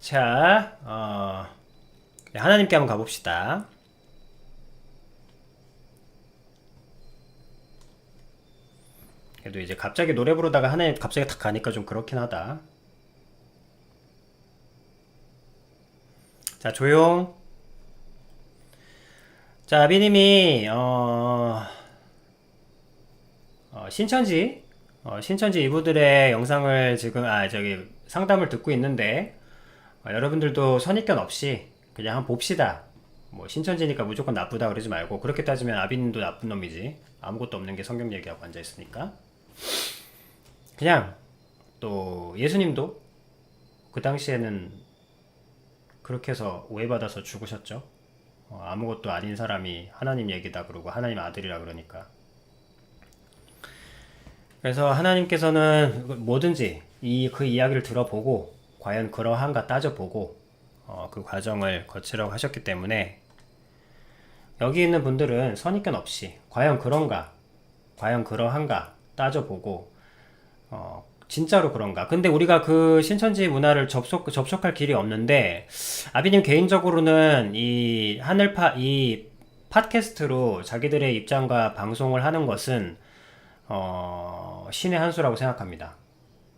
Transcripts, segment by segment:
자, 하나님께 한번 가봅시다. 그래도 이제 갑자기 노래 부르다가 하나님 갑자기 탁 가니까 좀 그렇긴 하다. 자, 조용. 자, 아비님이 신천지 이브들의 영상을 지금 상담을 듣고 있는데 여러분들도 선입견 없이 그냥 한번 봅시다. 뭐 신천지니까 무조건 나쁘다 그러지 말고, 그렇게 따지면 아비님도 나쁜 놈이지. 아무것도 없는 게 성경 얘기하고 앉아 있으니까. 그냥 또 예수님도 그 당시에는 그렇게 해서 오해받아서 죽으셨죠. 아무것도 아닌 사람이 하나님 얘기다 그러고 하나님 아들이라 그러니까. 그래서 하나님께서는 뭐든지 그 이야기를 들어보고 과연 그러한가 따져보고 그 과정을 거치라고 하셨기 때문에, 여기 있는 분들은 선입견 없이 과연 그런가, 과연 그러한가 따져보고 진짜로 그런가. 근데 우리가 그 신천지 문화를 접촉할 길이 없는데, 아비님 개인적으로는 이 팟캐스트로 자기들의 입장과 방송을 하는 것은 신의 한 수라고 생각합니다.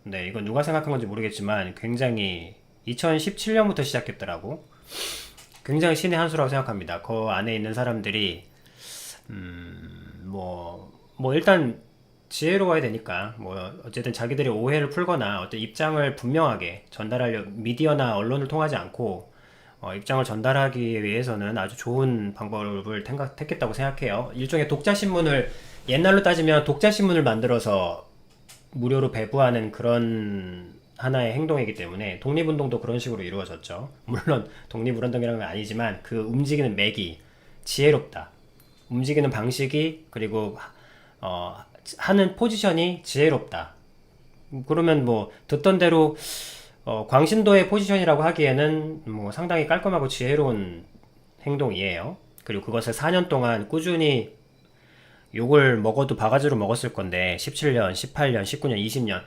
네, 이건 누가 생각한 건지 모르겠지만 굉장히 2017년부터 시작했더라고. 굉장히 신의 한 수라고 생각합니다. 그 안에 있는 사람들이 일단 지혜로워야 되니까, 어쨌든 자기들의 오해를 풀거나 어떤 입장을 분명하게 전달하려 미디어나 언론을 통하지 않고 입장을 전달하기 위해서는 아주 좋은 방법을 택했다고 생각해요. 일종의 독자신문을, 옛날로 따지면 독자신문을 만들어서 무료로 배부하는 그런 하나의 행동이기 때문에, 독립운동도 그런 식으로 이루어졌죠. 물론 독립운동이라는 건 아니지만 그 움직이는 맥이 지혜롭다. 움직이는 방식이, 그리고 하는 포지션이 지혜롭다. 그러면 듣던 대로 광신도의 포지션이라고 하기에는 상당히 깔끔하고 지혜로운 행동이에요. 그리고 그것을 4년 동안 꾸준히 욕을 먹어도 바가지로 먹었을 건데, 17년, 18년, 19년, 20년,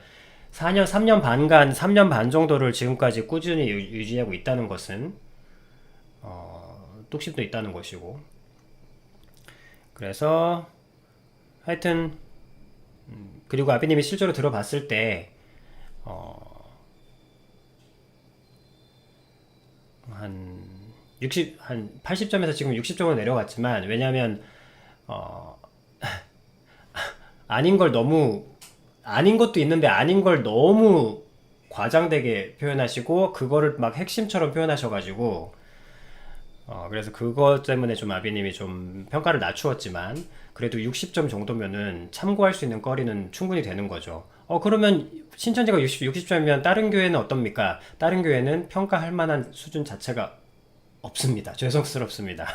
4년, 3년 반 정도를 지금까지 꾸준히 유지하고 있다는 것은 뚝심도 있다는 것이고. 그래서 하여튼 그리고 아비님이 실제로 들어봤을 때 한 80점에서 지금 60점으로 내려갔지만, 왜냐하면 아닌 것도 있는데 아닌 걸 너무 과장되게 표현하시고 그거를 막 핵심처럼 표현하셔가지고 그래서 그것 때문에 좀 아비님이 좀 평가를 낮추었지만, 그래도 60점 정도면은 참고할 수 있는 거리는 충분히 되는 거죠. 그러면 신천지가 60점이면 다른 교회는 어떻습니까? 다른 교회는 평가할 만한 수준 자체가 없습니다. 죄송스럽습니다.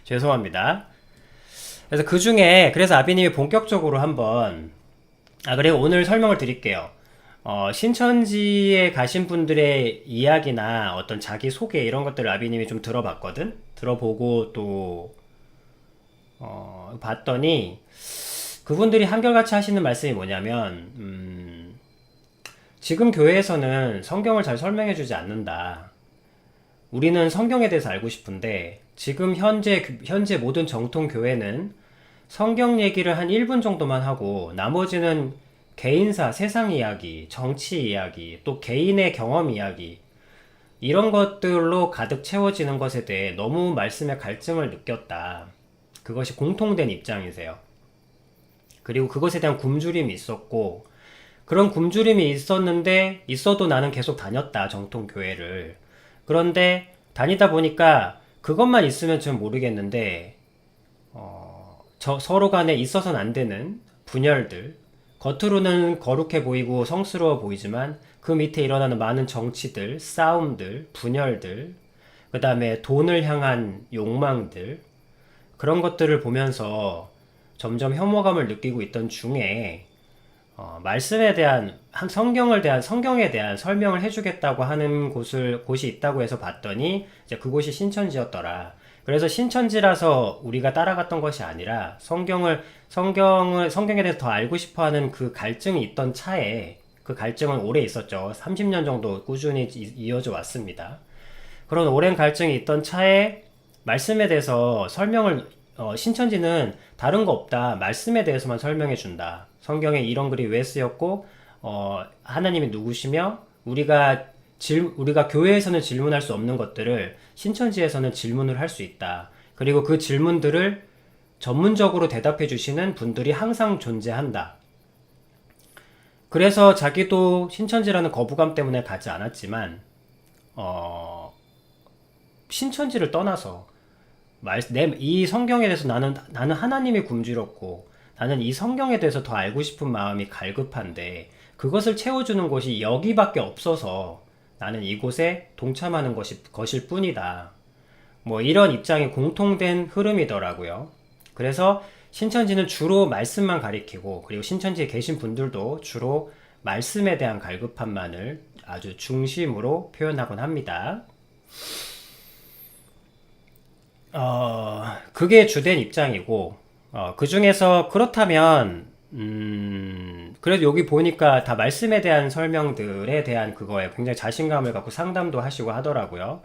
죄송합니다. 그래서 그 중에, 그래서 아비님이 본격적으로 한번, 그리고 오늘 설명을 드릴게요. 신천지에 가신 분들의 이야기나 어떤 자기 소개 이런 것들을 아비님이 좀 들어봤거든? 들어보고 또, 봤더니, 그분들이 한결같이 하시는 말씀이 뭐냐면, 지금 교회에서는 성경을 잘 설명해주지 않는다. 우리는 성경에 대해서 알고 싶은데, 지금 현재 모든 정통 교회는 성경 얘기를 한 1분 정도만 하고, 나머지는 개인사, 세상 이야기, 정치 이야기, 또 개인의 경험 이야기, 이런 것들로 가득 채워지는 것에 대해 너무 말씀의 갈증을 느꼈다. 그것이 공통된 입장이세요. 그리고 그것에 대한 굶주림이 있었고, 그런 굶주림이 있어도 나는 계속 다녔다, 정통교회를. 그런데 다니다 보니까 그것만 있으면 좀 모르겠는데, 서로 간에 있어서는 안 되는 분열들, 겉으로는 거룩해 보이고 성스러워 보이지만 그 밑에 일어나는 많은 정치들, 싸움들, 분열들, 그 다음에 돈을 향한 욕망들, 그런 것들을 보면서 점점 혐오감을 느끼고 있던 중에 말씀에 대한, 성경에 대한 설명을 해주겠다고 하는 곳이 있다고 해서 봤더니 이제 그곳이 신천지였더라. 그래서 신천지라서 우리가 따라갔던 것이 아니라 성경에 대해서 더 알고 싶어 하는 그 갈증이 있던 차에 그 갈증은 오래 있었죠. 30년 정도 꾸준히 이어져 왔습니다. 그런 오랜 갈증이 있던 차에 말씀에 대해서 설명을 신천지는 다른 거 없다. 말씀에 대해서만 설명해 준다. 성경에 이런 글이 왜 쓰였고 하나님이 누구시며 우리가 교회에서는 질문할 수 없는 것들을 신천지에서는 질문을 할 수 있다. 그리고 그 질문들을 전문적으로 대답해 주시는 분들이 항상 존재한다. 그래서 자기도 신천지라는 거부감 때문에 가지 않았지만 신천지를 떠나서 이 성경에 대해서 나는 하나님이 굶주렸고 나는 이 성경에 대해서 더 알고 싶은 마음이 갈급한데 그것을 채워주는 곳이 여기밖에 없어서 나는 이곳에 동참하는 것일 뿐이다. 뭐 이런 입장이 공통된 흐름이더라고요. 그래서 신천지는 주로 말씀만 가리키고 그리고 신천지에 계신 분들도 주로 말씀에 대한 갈급함만을 아주 중심으로 표현하곤 합니다. 그게 주된 입장이고 그 중에서 그렇다면 그래도 여기 보니까 다 말씀에 대한 설명들에 대한 그거에 굉장히 자신감을 갖고 상담도 하시고 하더라고요.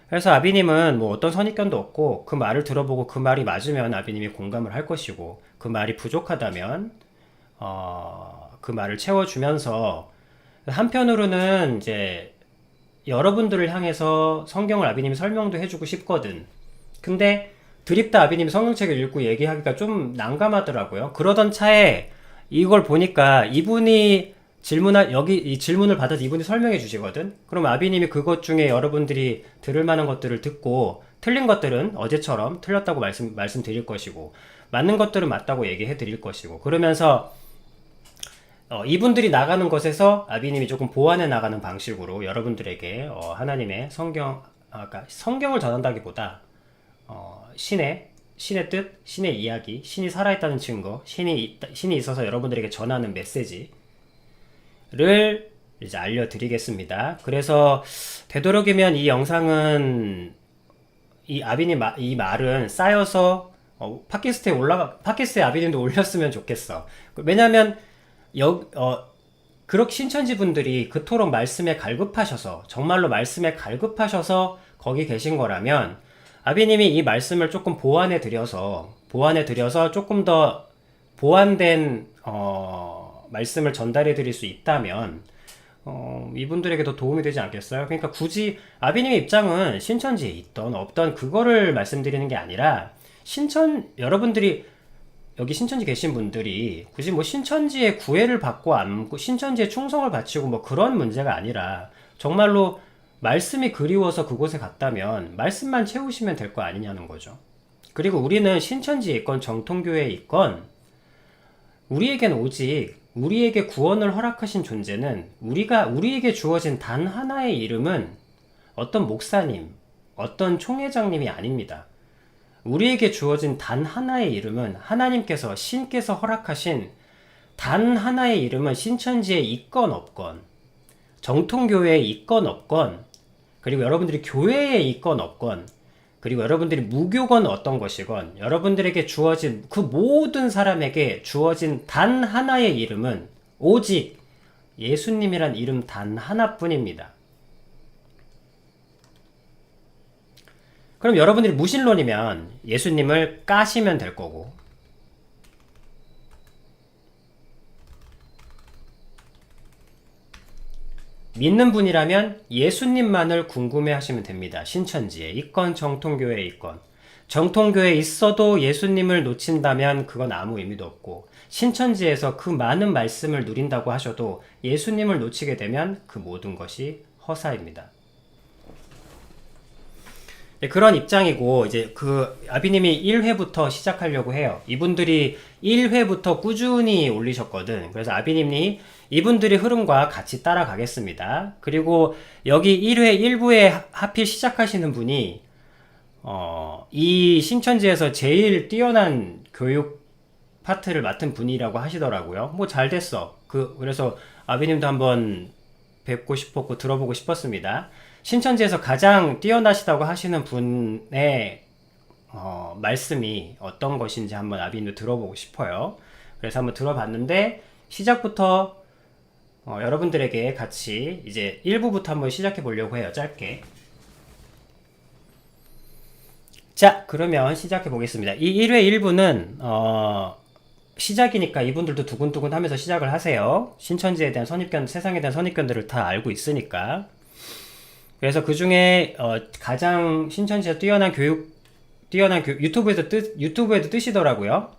그래서 아비님은 뭐 어떤 선입견도 없고 그 말을 들어보고 그 말이 맞으면 아비님이 공감을 할 것이고 그 말이 부족하다면 그 말을 채워주면서 한편으로는 이제 여러분들을 향해서 성경을 아비님이 설명도 해주고 싶거든. 근데 드립다 아비님이 성경책을 읽고 얘기하기가 좀 난감하더라고요. 그러던 차에 이걸 보니까 이분이 여기 이 질문을 받아서 이분이 설명해 주시거든. 그럼 아비님이 그것 중에 여러분들이 들을 만한 것들을 듣고 틀린 것들은 어제처럼 틀렸다고 말씀드릴 것이고 맞는 것들은 맞다고 얘기해 드릴 것이고 그러면서 이분들이 나가는 것에서 아비님이 조금 보완해 나가는 방식으로 여러분들에게 하나님의 그러니까 성경을 전한다기보다 신의 뜻, 신의 이야기, 신이 살아있다는 증거, 신이 있어서 여러분들에게 전하는 메시지를 이제 알려드리겠습니다. 그래서 되도록이면 이 영상은 이 말은 쌓여서 팟캐스트에 아비님도 올렸으면 좋겠어. 왜냐면 그렇게 신천지 분들이 그토록 말씀에 갈급하셔서 정말로 말씀에 갈급하셔서 거기 계신 거라면 아비님이 이 말씀을 조금 보완해 드려서 조금 더 보완된 말씀을 전달해 드릴 수 있다면 이분들에게 더 도움이 되지 않겠어요? 그러니까 굳이 아비님의 입장은 신천지에 있던 없던 그거를 말씀드리는 게 아니라 여러분들이 여기 신천지 계신 분들이 굳이 뭐 신천지의 구애를 받고 신천지에 충성을 바치고 뭐 그런 문제가 아니라 정말로 말씀이 그리워서 그곳에 갔다면 말씀만 채우시면 될 거 아니냐는 거죠. 그리고 우리는 신천지에 있건 정통교회에 있건 우리에겐 오직 우리에게 구원을 허락하신 존재는 우리에게 주어진 단 하나의 이름은 어떤 목사님, 어떤 총회장님이 아닙니다. 우리에게 주어진 단 하나의 이름은 하나님께서 신께서 허락하신 단 하나의 이름은 신천지에 있건 없건 정통교회에 있건 없건 그리고 여러분들이 교회에 있건 없건 그리고 여러분들이 무교건 어떤 것이건 여러분들에게 주어진 그 모든 사람에게 주어진 단 하나의 이름은 오직 예수님이란 이름 단 하나뿐입니다. 그럼 여러분들이 무신론이면 예수님을 까시면 될 거고 믿는 분이라면 예수님만을 궁금해 하시면 됩니다. 신천지에 있건 정통교회에 있건 정통교회에 있어도 예수님을 놓친다면 그건 아무 의미도 없고 신천지에서 그 많은 말씀을 누린다고 하셔도 예수님을 놓치게 되면 그 모든 것이 허사입니다. 그런 입장이고 이제 그 아비님이 1회부터 시작하려고 해요. 이분들이 1회부터 꾸준히 올리셨거든. 그래서 아비님이 이분들의 흐름과 같이 따라가겠습니다. 그리고 여기 1회 1부에 하필 시작하시는 분이 이 신천지에서 제일 뛰어난 교육 파트를 맡은 분이라고 하시더라고요. 뭐 잘 됐어. 그래서 아비님도 한번 뵙고 싶었고 들어보고 싶었습니다. 신천지에서 가장 뛰어나시다고 하시는 분의 말씀이 어떤 것인지 한번 아비님도 들어보고 싶어요. 그래서 한번 들어봤는데 시작부터 여러분들에게 같이 이제 1부부터 한번 시작해 보려고 해요. 짧게. 자, 그러면 시작해 보겠습니다. 이 1회 1부는 시작이니까 이분들도 두근두근 하면서 시작을 하세요. 신천지에 대한 선입견, 세상에 대한 선입견들을 다 알고 있으니까. 그래서 그 중에 가장 신천지에서 유튜브에도 뜨시더라고요.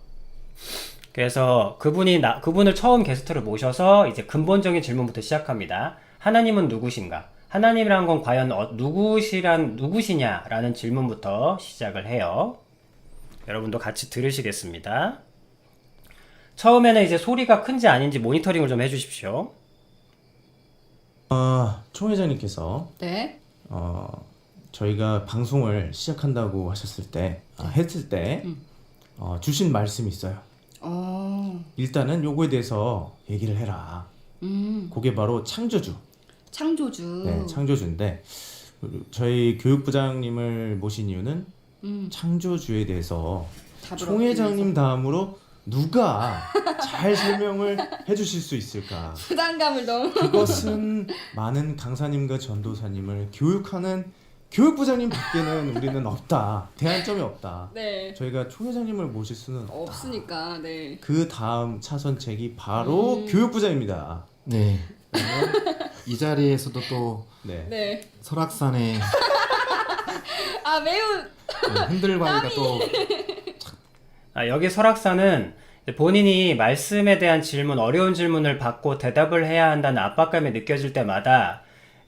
그래서 그분을 처음 게스트로 모셔서 이제 근본적인 질문부터 시작합니다. 하나님은 누구신가? 하나님이란 건 과연 누구시냐라는 질문부터 시작을 해요. 여러분도 같이 들으시겠습니다. 처음에는 이제 소리가 큰지 아닌지 모니터링을 좀 해주십시오. 총 회장님께서 네. 저희가 방송을 시작한다고 했을 때 주신 말씀이 있어요. 일단은 요거에 대해서 얘기를 해라. 그게 바로 창조주. 창조주. 네, 창조주인데 저희 교육부장님을 모신 이유는 창조주에 대해서 답을 총 얻기 회장님 위해서. 다음으로 누가 잘 설명을 해주실 수 있을까? 부담감을 너무. 그것은 많은 강사님과 전도사님을 교육하는 교육부장님 밖에는 우리는 없다. 대안점이 없다. 네. 저희가 총 회장님을 모실 수는 없다. 없으니까. 네. 그 다음 차선책이 바로 교육부장입니다. 네. 이 자리에서도 또 네. 네. 설악산의 아 매우. 흔들바위가 또 여기 설악산은 본인이 말씀에 대한 어려운 질문을 받고 대답을 해야 한다는 압박감이 느껴질 때마다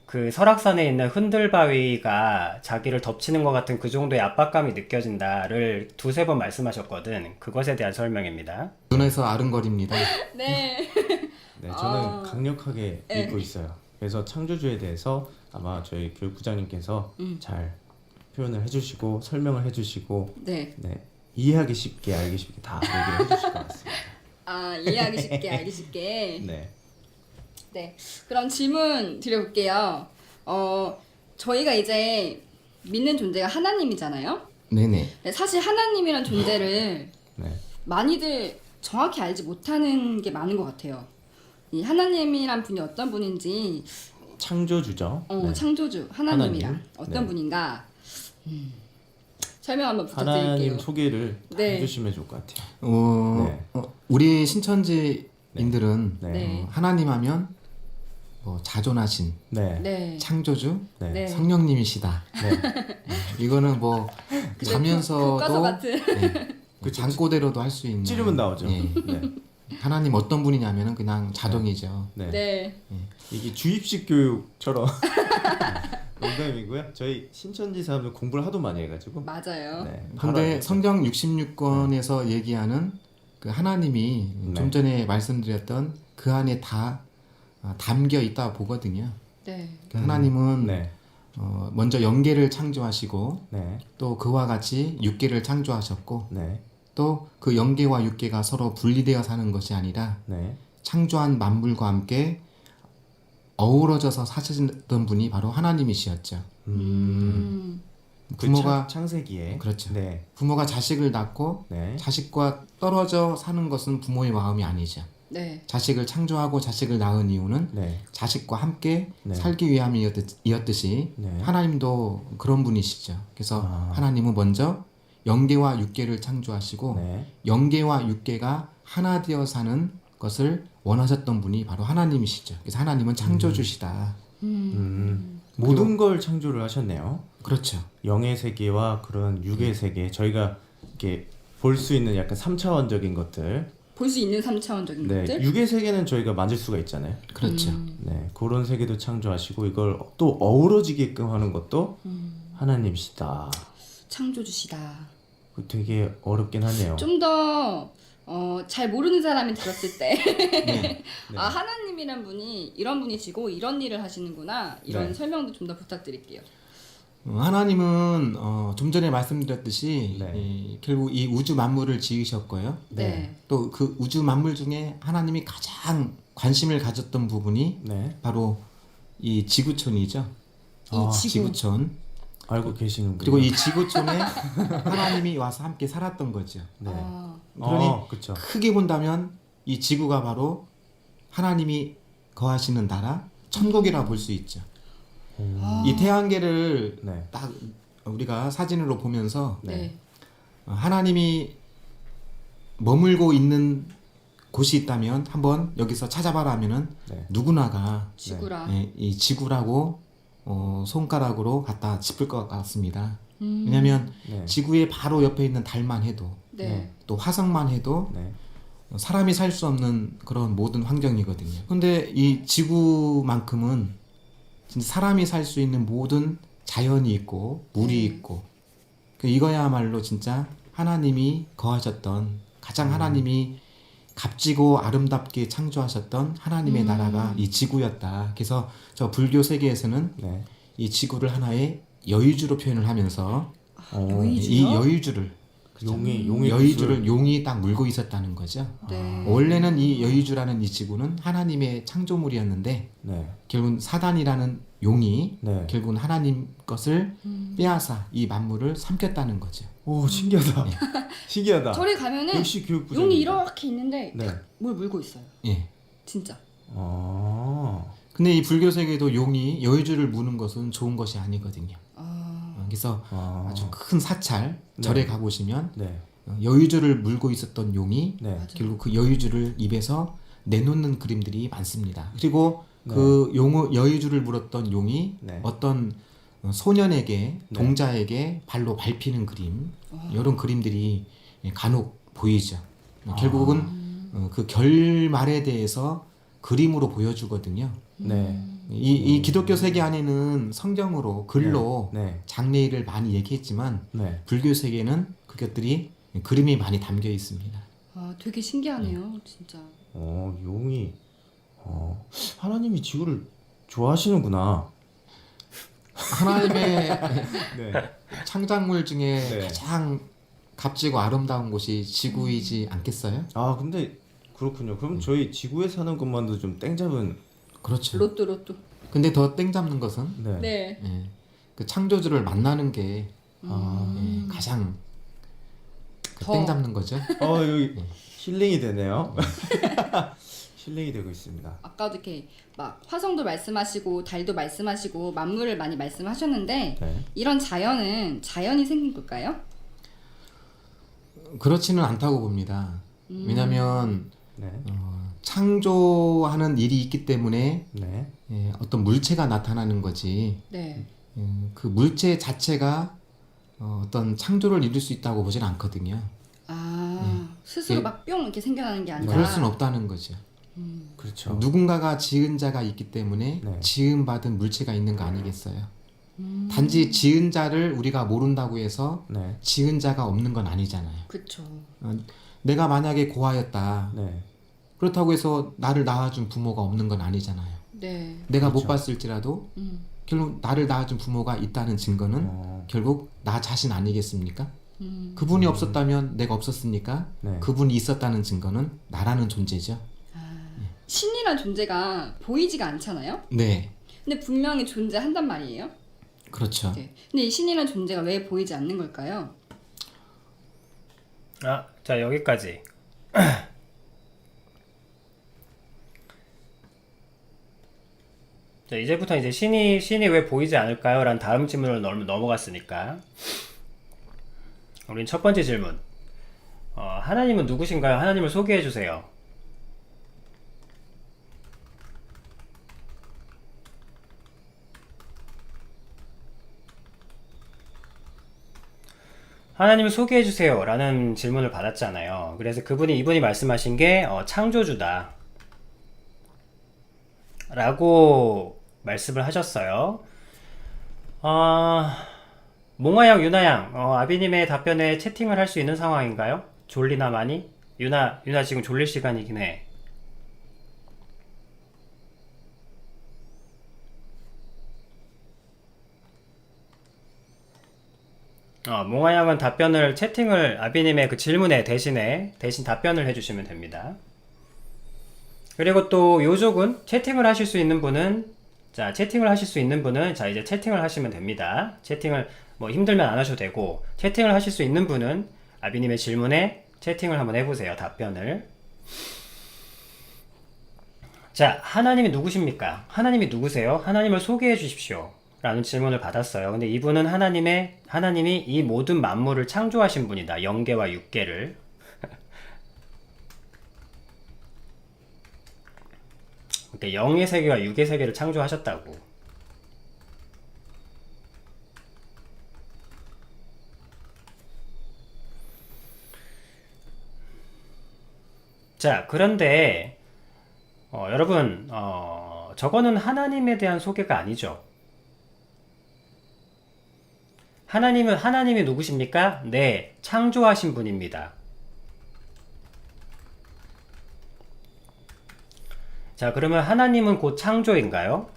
그 설악산에 있는 흔들바위가 자기를 덮치는 것 같은 그 정도의 압박감이 느껴진다를 두세 번 말씀하셨거든. 그것에 대한 설명입니다. 눈에서 아른거립니다. 네. 네, 저는 강력하게 믿고 있어요. 그래서 창조주에 대해서 아마 저희 교육부장님께서 잘 표현을 해주시고 설명을 해주시고 네. 네, 이해하기 쉽게 알기 쉽게 다 얘기를 해주실 것 같습니다. 이해하기 쉽게 알기 쉽게. 네. 네. 그럼 질문 드려볼게요. 저희가 이제 믿는 존재가 하나님이잖아요. 네네. 네, 사실 하나님이란 존재를 네. 많이들 정확히 알지 못하는 게 많은 것 같아요. 이 하나님이란 분이 어떤 분인지, 창조주죠. 네. 창조주 하나님이란 하나님. 어떤 네. 분인가 설명 한번 하나님 부탁드릴게요. 소개를 다 네. 해주시면 좋을 것 같아요. 네. 우리 신천지인들은 네. 하나님 하면 뭐 자존하신 네. 네. 창조주 네. 네. 성령님이시다. 이거는 뭐 교과서 자면서도 같은. 그 장꼬대로도 할 수 있는 찌르면 나오죠. 예. 네. 하나님 어떤 분이냐면은 그냥 자동이죠. 네. 네. 이게 주입식 교육처럼 농담이고요. 저희 신천지 사람들 공부를 하도 많이 해가지고. 맞아요. 네. 바로 근데 알겠죠. 성경 66권에서 얘기하는 그 하나님이 네. 좀 전에 말씀드렸던 그 안에 다 담겨 있다 보거든요. 네. 그 하나님은 네. 먼저 영계를 창조하시고 네. 또 그와 같이 육계를 창조하셨고 네. 또 그 영계와 육계가 서로 분리되어 사는 것이 아니라 네. 창조한 만물과 함께 어우러져서 사시던 분이 바로 하나님이시였죠. 부모가 그 창세기에. 그렇죠. 네. 부모가 자식을 낳고 네. 자식과 떨어져 사는 것은 부모의 마음이 아니죠. 네. 자식을 창조하고 자식을 낳은 이유는 네. 자식과 함께 네. 살기 위함이었듯이 네. 하나님도 그런 분이시죠. 그래서 하나님은 먼저 영계와 육계를 창조하시고 네. 영계와 육계가 하나 되어 사는 것을 원하셨던 분이 바로 하나님이시죠. 그래서 하나님은 창조주시다. 모든 걸 창조를 하셨네요. 그렇죠. 영의 세계와 그런 육의 세계, 저희가 이렇게 볼 수 있는 약간 3차원적인 것들. 볼 수 있는 3차원적인 네. 것들. 육의 세계는 저희가 만질 수가 있잖아요. 그렇죠. 네. 그런 세계도 창조하시고 이걸 또 어우러지게끔 하는 것도 하나님이시다. 창조주시다. 되게 어렵긴 하네요. 좀 더 잘 모르는 사람이 들었을 때 네. 하나님이란 분이 이런 분이시고 이런 일을 하시는구나 이런 네. 설명도 좀 더 부탁드릴게요. 하나님은 좀 전에 말씀드렸듯이 네. 결국 이 우주 만물을 지으셨고요. 네. 또 그 우주 만물 중에 하나님이 가장 관심을 가졌던 부분이 네. 바로 이 지구촌이죠. 이 지구. 지구촌. 알고 계시는군요. 그리고 이 지구촌에 하나님이 와서 함께 살았던 거죠. 네. 그러니 그렇죠. 크게 본다면 이 지구가 바로 하나님이 거하시는 나라 천국이라 볼 수 있죠. 이 태양계를 네. 딱 우리가 사진으로 보면서 네. 하나님이 머물고 있는 곳이 있다면 한번 여기서 찾아봐라 하면은 네. 누구나가 지구라. 이 지구라고 손가락으로 갖다 짚을 것 같습니다. 왜냐하면 네. 지구의 바로 옆에 있는 달만 해도 네. 또 화성만 해도 네. 사람이 살 수 없는 그런 모든 환경이거든요. 근데 이 지구만큼은 진짜 사람이 살 수 있는 모든 자연이 있고 물이 있고 이거야말로 진짜 하나님이 거하셨던 가장 하나님이 값지고 아름답게 창조하셨던 하나님의 나라가 이 지구였다. 그래서 저 불교 세계에서는 네. 이 지구를 하나의 여의주로 표현을 하면서 여의주요? 이 여의주를 용의 여의주를 용이 딱 물고 있었다는 거죠. 네. 원래는 이 여의주라는 이 지구는 하나님의 창조물이었는데 네. 결국은 사단이라는 용이 네. 결국은 하나님 것을 빼앗아 이 만물을 삼켰다는 거죠. 오, 신기하다. 신기하다. 절에 가면은 역시 교육부장. 용이 이렇게 있는데 네. 뭘 물고 있어요. 예. 진짜. 아. 근데 이 불교 세계도 용이 여의주를 무는 것은 좋은 것이 아니거든요. 그래서 아. 아주 큰 사찰 절에 가보시면 네. 여의주를 물고 있었던 용이 네. 결국 그 여의주를 입에서 내놓는 그림들이 많습니다. 그리고 그 여의주를 물었던 용이 네. 어떤 소년에게 동자에게 발로 밟히는 그림 이런 그림들이 간혹 보이죠. 결국은 그 결말에 대해서 그림으로 보여주거든요. 네. 이 기독교 세계 안에는 성경으로 글로 네. 장래일을 많이 얘기했지만 네. 불교 세계는 그것들이 그림이 많이 담겨 있습니다. 아, 되게 신기하네요. 진짜. 용이 하나님이 지구를 좋아하시는구나. 하나님의 네. 창작물 중에 네. 가장 값지고 아름다운 곳이 지구이지 않겠어요? 아, 근데 그렇군요. 그럼 저희 지구에 사는 것만도 좀 땡잡은. 그렇죠. 로또. 근데 더 땡 잡는 것은 네. 네. 그 창조주를 만나는 게 가장 더. 땡 잡는 거죠. 여기 힐링이 되네요. 힐링이 되고 있습니다. 아까도 이렇게 막 화성도 말씀하시고 달도 말씀하시고 만물을 많이 말씀하셨는데 네. 이런 자연은 자연이 생긴 걸까요? 그렇지는 않다고 봅니다. 왜냐하면 네. 창조하는 일이 있기 때문에 네. 어떤 물체가 나타나는 거지. 네. 그 물체 자체가 어떤 창조를 이룰 수 있다고 보진 않거든요. 스스로 예. 막 뿅 이렇게 생겨나는 게 아니라. 그럴 수는 없다는 거죠. 그렇죠. 누군가가 지은 자가 있기 때문에 네. 지음 받은 물체가 있는 거 아니겠어요? 단지 지은 자를 우리가 모른다고 해서 네. 지은 자가 없는 건 아니잖아요. 그쵸. 내가 만약에 고아였다. 네. 그렇다고 해서 나를 낳아준 부모가 없는 건 아니잖아요. 네. 내가 그렇죠. 못 봤을지라도 결국 나를 낳아준 부모가 있다는 증거는 결국 나 자신 아니겠습니까? 그분이 없었다면 내가 없었으니까 네. 그분이 있었다는 증거는 나라는 존재죠. 신이란 존재가 보이지가 않잖아요. 네, 근데 분명히 존재한단 말이에요. 그렇죠. 네. 근데 이 신이란 존재가 왜 보이지 않는 걸까요? 자, 여기까지. 자, 이제부터 이제 신이 왜 보이지 않을까요? 라는 다음 질문을 넘어갔으니까. 우린 첫 번째 질문. 하나님은 누구신가요? 하나님을 소개해 주세요. 하나님을 소개해 주세요 라는 질문을 받았잖아요. 그래서 이분이 말씀하신 게 창조주다 라고 말씀을 하셨어요. 몽아양, 유나양, 아비님의 답변에 채팅을 할 수 있는 상황인가요? 졸리나 많이? 유나 지금 졸릴 시간이긴 해. 몽아양은 채팅을 아비님의 그 질문에 대신 답변을 해주시면 됩니다. 그리고 또 요족은 채팅을 하실 수 있는 분은 자 이제 채팅을 하시면 됩니다. 채팅을 뭐 힘들면 안 하셔도 되고 채팅을 하실 수 있는 분은 아비님의 질문에 채팅을 한번 해보세요. 답변을. 자, 하나님이 누구십니까? 하나님이 누구세요? 하나님을 소개해 주십시오. 라는 질문을 받았어요. 근데 이분은 하나님이 이 모든 만물을 창조하신 분이다. 영계와 육계를. 그러니까 영의 세계와 육의 세계를 창조하셨다고. 자, 그런데 여러분, 저거는 하나님에 대한 소개가 아니죠. 하나님이 누구십니까? 네, 창조하신 분입니다. 자, 그러면 하나님은 곧 창조인가요?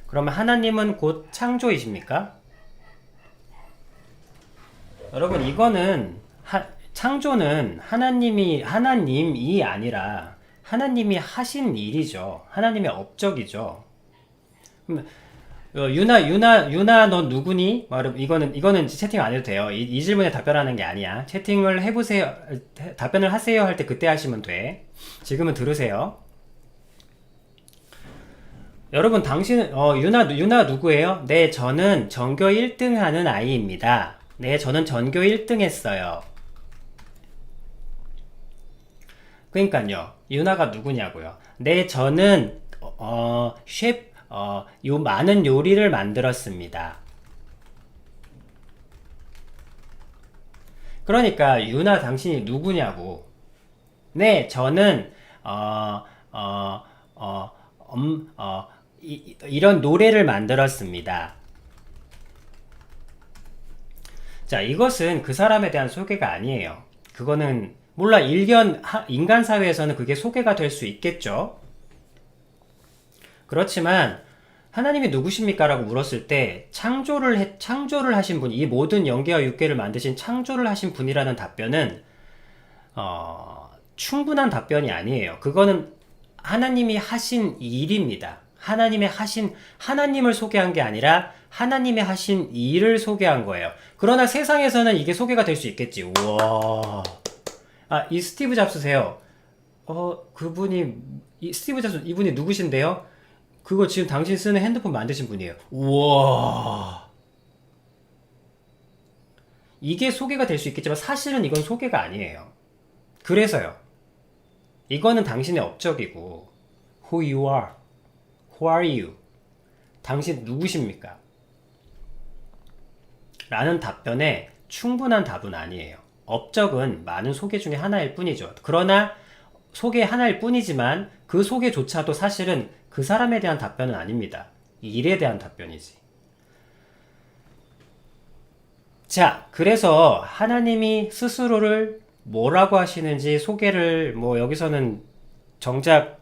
그러면 하나님은 곧 창조이십니까? 여러분, 이거는 창조는 하나님이 아니라 하나님이 하신 일이죠. 하나님의 업적이죠. 유나 너 누구니? 이거는 채팅 안 해도 돼요. 이 질문에 답변하는 게 아니야. 채팅을 해보세요. 답변을 하세요 할 때 그때 하시면 돼. 지금은 들으세요. 여러분, 당신은 유나 누구예요? 네, 저는 전교 1등 하는 아이입니다. 네, 저는 전교 1등 했어요. 그러니까요. 유나가 누구냐고요. 네, 저는 많은 요리를 만들었습니다. 그러니까 유나 당신이 누구냐고. 네, 저는 이런 노래를 만들었습니다. 자, 이것은 그 사람에 대한 소개가 아니에요. 그거는 몰라, 인간 사회에서는 그게 소개가 될 수 있겠죠. 그렇지만 하나님이 누구십니까? 라고 물었을 때 창조를 하신 분, 이 모든 영계와 육계를 만드신 창조를 하신 분이라는 답변은 충분한 답변이 아니에요. 그거는 하나님이 하신 일입니다. 하나님을 소개한 게 아니라 하나님이 하신 일을 소개한 거예요. 그러나 세상에서는 이게 소개가 될 수 있겠지. 우와. 이 스티브 잡스세요. 스티브 잡스, 이분이 누구신데요? 그거 지금 당신 쓰는 핸드폰 만드신 분이에요. 우와. 이게 소개가 될 수 있겠지만 사실은 이건 소개가 아니에요. 그래서요. 이거는 당신의 업적이고, who you are, who are you? 당신 누구십니까? 라는 답변에 충분한 답은 아니에요. 업적은 많은 소개 중에 하나일 뿐이죠. 그러나 소개 하나일 뿐이지만 그 소개조차도 사실은 그 사람에 대한 답변은 아닙니다. 일에 대한 답변이지. 자, 그래서 하나님이 스스로를 뭐라고 하시는지 소개를 여기서는 정작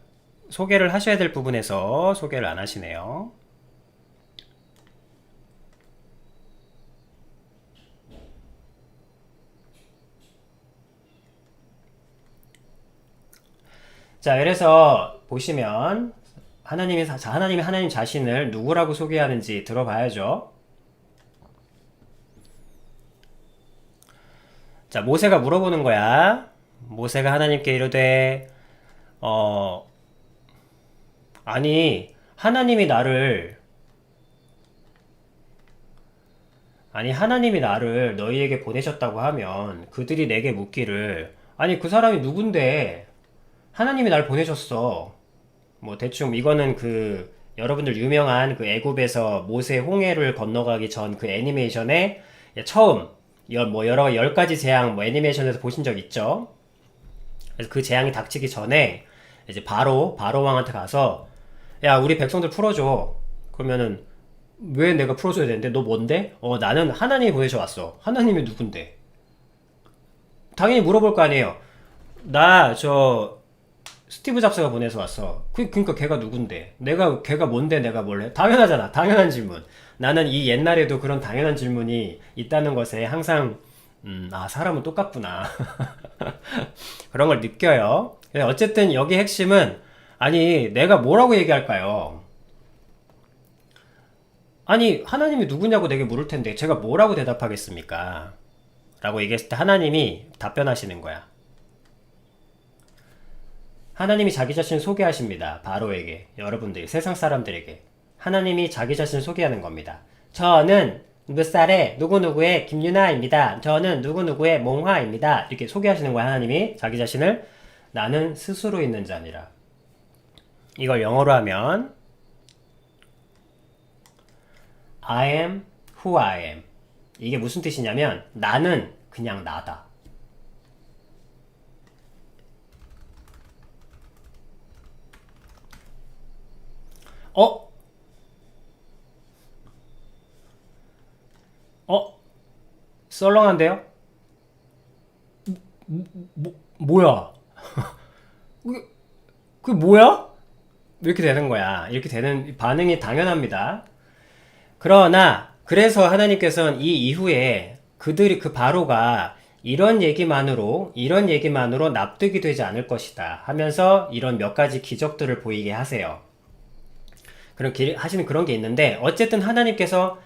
소개를 하셔야 될 부분에서 소개를 안 하시네요. 자, 그래서 보시면 하나님이 하나님 자신을 누구라고 소개하는지 들어봐야죠. 자, 모세가 물어보는 거야. 모세가 하나님께 이르되 하나님이 나를 너희에게 보내셨다고 하면 그들이 내게 묻기를 그 사람이 누군데 하나님이 날 보내셨어. 대충 이거는 여러분들 유명한 애굽에서 모세 홍해를 건너가기 전 그 애니메이션에 처음 여러 10가지 재앙 애니메이션에서 보신 적 있죠? 그래서 그 재앙이 닥치기 전에 이제 바로 왕한테 가서 야, 우리 백성들 풀어줘. 그러면은 왜 내가 풀어줘야 되는데? 너 뭔데? 나는 하나님이 보내셔 왔어. 하나님이 누군데? 당연히 물어볼 거 아니에요. 나 스티브 잡스가 보내서 왔어. 그러니까 걔가 누군데? 걔가 뭔데 내가 뭘 해? 당연하잖아. 당연한 질문. 나는 이 옛날에도 그런 당연한 질문이 있다는 것에 항상 사람은 똑같구나. 그런 걸 느껴요. 어쨌든 여기 핵심은 내가 뭐라고 얘기할까요? 하나님이 누구냐고 내게 물을 텐데 제가 뭐라고 대답하겠습니까? 라고 얘기했을 때 하나님이 답변하시는 거야. 하나님이 자기 자신을 소개하십니다. 바로에게, 여러분들, 세상 사람들에게. 하나님이 자기 자신을 소개하는 겁니다. 저는 몇 살의 누구누구의 김유나입니다. 저는 누구누구의 몽화입니다. 이렇게 소개하시는 거야, 하나님이. 자기 자신을. 나는 스스로 있는 자니라. 이걸 영어로 하면 I am who I am. 이게 무슨 뜻이냐면 나는 그냥 나다. 썰렁한데요? 뭐야? 그게 뭐야? 이렇게 되는 거야. 이렇게 되는 반응이 당연합니다. 그러나 그래서 하나님께서는 이 이후에 그들이 그 바로가 이런 얘기만으로 납득이 되지 않을 것이다 하면서 이런 몇 가지 기적들을 보이게 하세요. 하시는 그런 게 있는데 어쨌든 하나님께서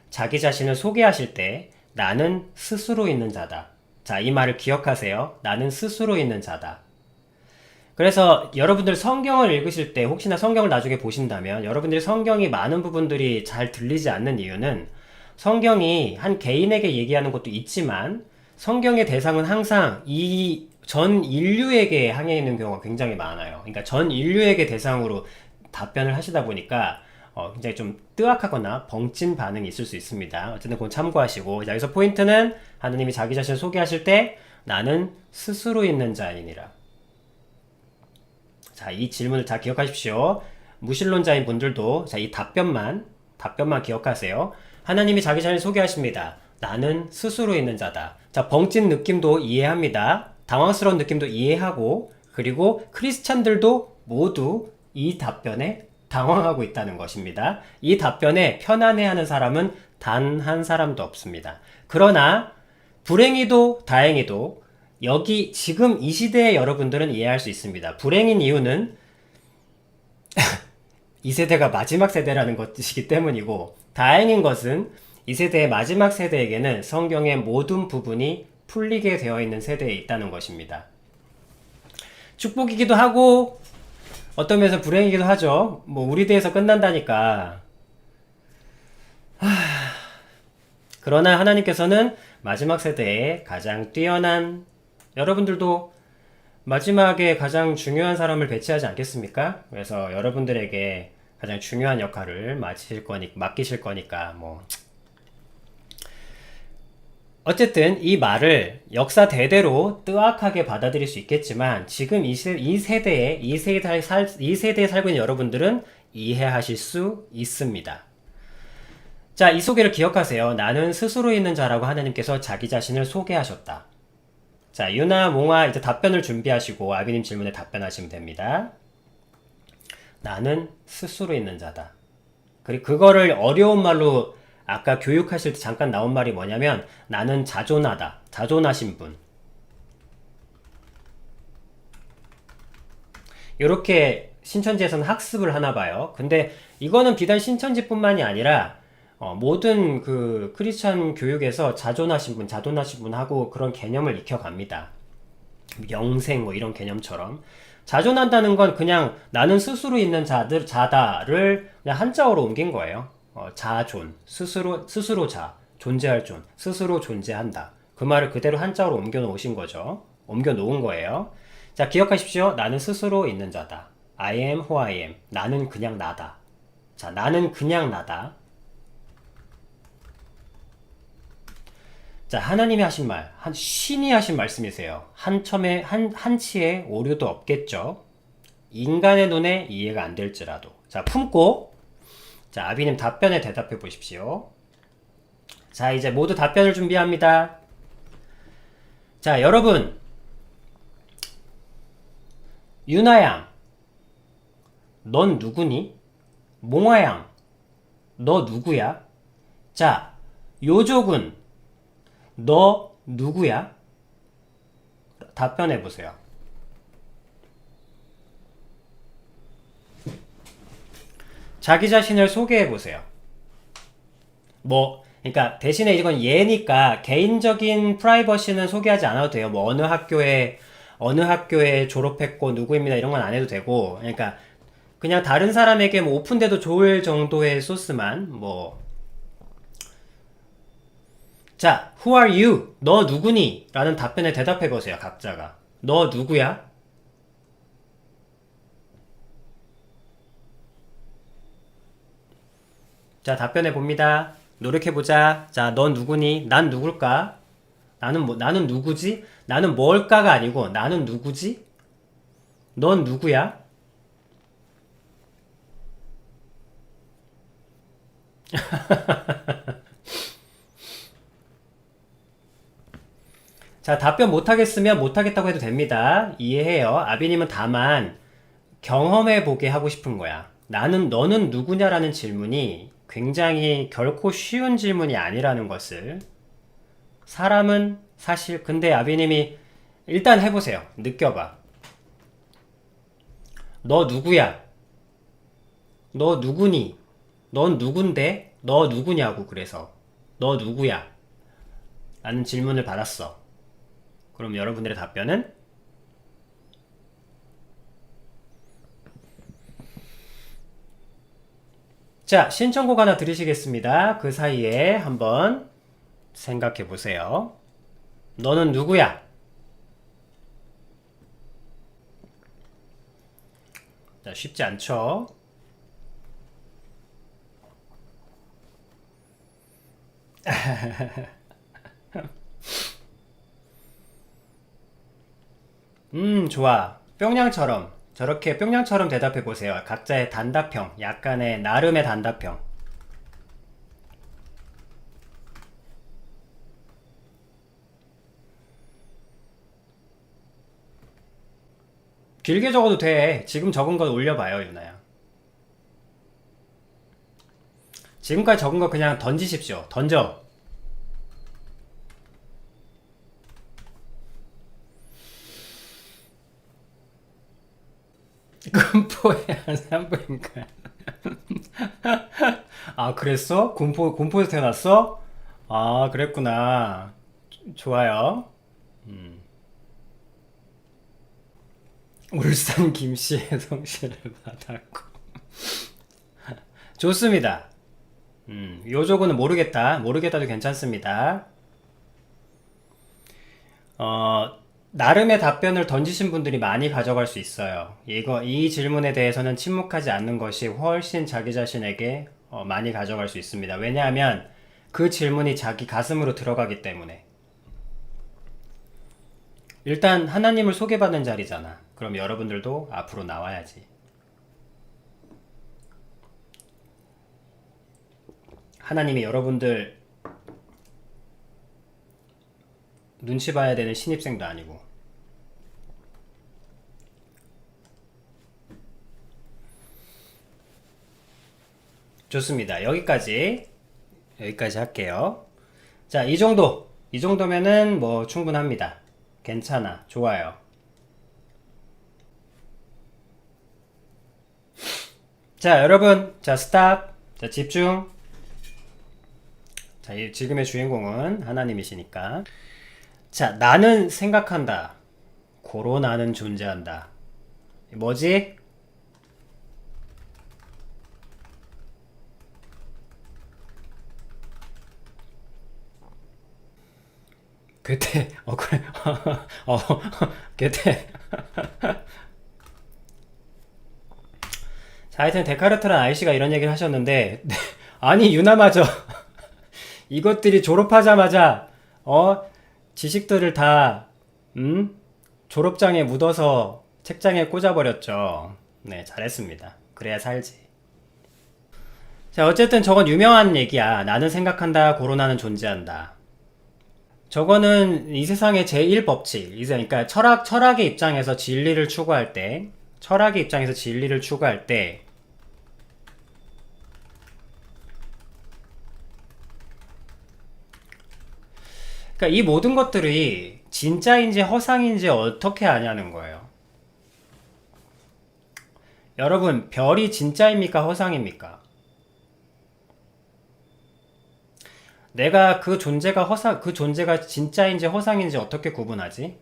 자기 자신을 소개하실 때 나는 스스로 있는 자다. 자, 이 말을 기억하세요. 나는 스스로 있는 자다. 그래서 여러분들 성경을 읽으실 때 혹시나 성경을 나중에 보신다면 여러분들이 성경이 많은 부분들이 잘 들리지 않는 이유는 성경이 한 개인에게 얘기하는 것도 있지만 성경의 대상은 항상 이 전 인류에게 향해 있는 경우가 굉장히 많아요. 그러니까 전 인류에게 대상으로 답변을 하시다 보니까 굉장히 좀 뜨악하거나 벙찐 반응이 있을 수 있습니다. 어쨌든 그건 참고하시고, 자, 여기서 포인트는 하느님이 자기 자신을 소개하실 때 나는 스스로 있는 자이니라. 자, 이 질문을 다 기억하십시오. 무신론자인 분들도 자, 이 답변만 기억하세요. 하나님이 자기 자신을 소개하십니다. 나는 스스로 있는 자다. 자, 벙찐 느낌도 이해합니다. 당황스러운 느낌도 이해하고, 그리고 크리스찬들도 모두 이 답변에 당황하고 있다는 것입니다. 이 답변에 편안해하는 사람은 단 한 사람도 없습니다. 그러나 불행히도 다행히도 여기 지금 이 시대의 여러분들은 이해할 수 있습니다. 불행인 이유는 이 세대가 마지막 세대라는 것이기 때문이고, 다행인 것은 이 세대의 마지막 세대에게는 성경의 모든 부분이 풀리게 되어 있는 세대에 있다는 것입니다. 축복이기도 하고 어떤 면에서 불행이기도 하죠. 뭐 우리 대에서 끝난다니까. 그러나 하나님께서는 마지막 세대에 가장 뛰어난, 여러분들도 마지막에 가장 중요한 사람을 배치하지 않겠습니까? 그래서 여러분들에게 가장 중요한 역할을 맡기실 거니까 뭐 어쨌든 이 말을 역사 대대로 뜨악하게 받아들일 수 있겠지만 지금 이 세대에 살고 있는 여러분들은 이해하실 수 있습니다. 자, 이 소개를 기억하세요. 나는 스스로 있는 자라고 하나님께서 자기 자신을 소개하셨다. 자, 유나, 몽아 이제 답변을 준비하시고 아비님 질문에 답변하시면 됩니다. 나는 스스로 있는 자다. 그리고 그거를 어려운 말로 아까 교육하실 때 잠깐 나온 말이 뭐냐면 나는 자존하다. 자존하신 분. 이렇게 신천지에서는 학습을 하나 봐요. 근데 이거는 비단 신천지뿐만이 아니라 모든 그 크리스천 교육에서 자존하신 분 하고 그런 개념을 익혀갑니다. 영생 뭐 이런 개념처럼. 자존한다는 건 그냥 나는 스스로 있는 자다를 그냥 한자어로 옮긴 거예요. 자존, 스스로 자, 존재할 존, 스스로 존재한다. 그 말을 그대로 한자어로 옮겨 놓으신 거죠. 옮겨 놓은 거예요. 자, 기억하십시오. 나는 스스로 있는 자다. I am who I am. 나는 그냥 나다. 자, 나는 그냥 나다. 자, 하나님이 하신 말, 신이 하신 말씀이세요. 한치의 오류도 없겠죠. 인간의 눈에 이해가 안 될지라도. 자, 품고, 자, 아비님 답변에 대답해 보십시오. 자, 이제 모두 답변을 준비합니다. 자, 여러분, 유나양, 넌 누구니? 몽아양, 너 누구야? 자, 요조군, 너 누구야? 답변해 보세요. 자기 자신을 소개해 보세요. 뭐 그러니까 대신에 이건 예니까 개인적인 프라이버시는 소개하지 않아도 돼요. 뭐 어느 학교에 졸업했고 누구입니다 이런 건 안 해도 되고, 그러니까 그냥 다른 사람에게 뭐 오픈돼도 좋을 정도의 소스만 뭐. 자, who are you? 너 누구니? 라는 답변에 대답해 보세요. 각자가. 너 누구야? 자, 답변해 봅니다. 노력해 보자. 자, 넌 누구니? 난 누굴까? 나는 누구지? 나는 뭘까가 아니고 나는 누구지? 넌 누구야? 자, 답변 못하겠으면 못하겠다고 해도 됩니다. 이해해요. 아비님은 다만 경험해보게 하고 싶은 거야. 너는 누구냐라는 질문이 굉장히 결코 쉬운 질문이 아니라는 것을. 사람은 사실, 근데 아비님이 일단 해보세요. 느껴봐. 너 누구야? 너 누구니? 넌 누군데? 너 누구냐고, 그래서. 너 누구야? 라는 질문을 받았어. 그럼 여러분들의 답변은? 자, 신청곡 하나 들으시겠습니다. 그 사이에 한번 생각해 보세요. 너는 누구야? 자, 쉽지 않죠? 좋아. 뿅냥처럼. 저렇게 뿅냥처럼 대답해 보세요. 각자의 단답형, 약간의 나름의 단답형. 길게 적어도 돼. 지금 적은 거 올려봐요, 유나야. 지금까지 적은 거 그냥 던지십시오. 던져. 군포의 한 산부인가? 아, 그랬어? 군포에서 태어났어? 아, 그랬구나. 좋아요. 울산 김씨의 성씨를 받았고. 좋습니다. 요조구는 모르겠다도 괜찮습니다. 나름의 답변을 던지신 분들이 많이 가져갈 수 있어요. 이 질문에 대해서는 침묵하지 않는 것이 훨씬 자기 자신에게 많이 가져갈 수 있습니다. 왜냐하면 그 질문이 자기 가슴으로 들어가기 때문에. 일단 하나님을 소개받는 자리잖아. 그럼 여러분들도 앞으로 나와야지. 하나님이 여러분들 눈치 봐야 되는 신입생도 아니고. 좋습니다. 여기까지 할게요. 자, 이 정도면은 뭐 충분합니다. 괜찮아. 좋아요. 자, 여러분. 자, 스탑. 자, 집중. 자, 지금의 주인공은 하나님이시니까. 자, 나는 생각한다. 고로 나는 존재한다. 뭐지? 괴테. 그래. 괴테. 자, 하여튼 데카르트란 아이씨가 이런 얘기를 하셨는데, 아니, 유나마저 이것들이 졸업하자마자 지식들을 다 졸업장에 묻어서 책장에 꽂아버렸죠. 네, 잘했습니다. 그래야 살지. 자, 어쨌든 저건 유명한 얘기야. 나는 생각한다, 고로 나는 존재한다. 저거는 이 세상의 제1법칙. 그러니까 철학의 입장에서 진리를 추구할 때, 그러니까 이 모든 것들이 진짜인지 허상인지 어떻게 아냐는 거예요. 여러분, 별이 진짜입니까? 허상입니까? 내가 그 존재가 그 존재가 진짜인지 허상인지 어떻게 구분하지?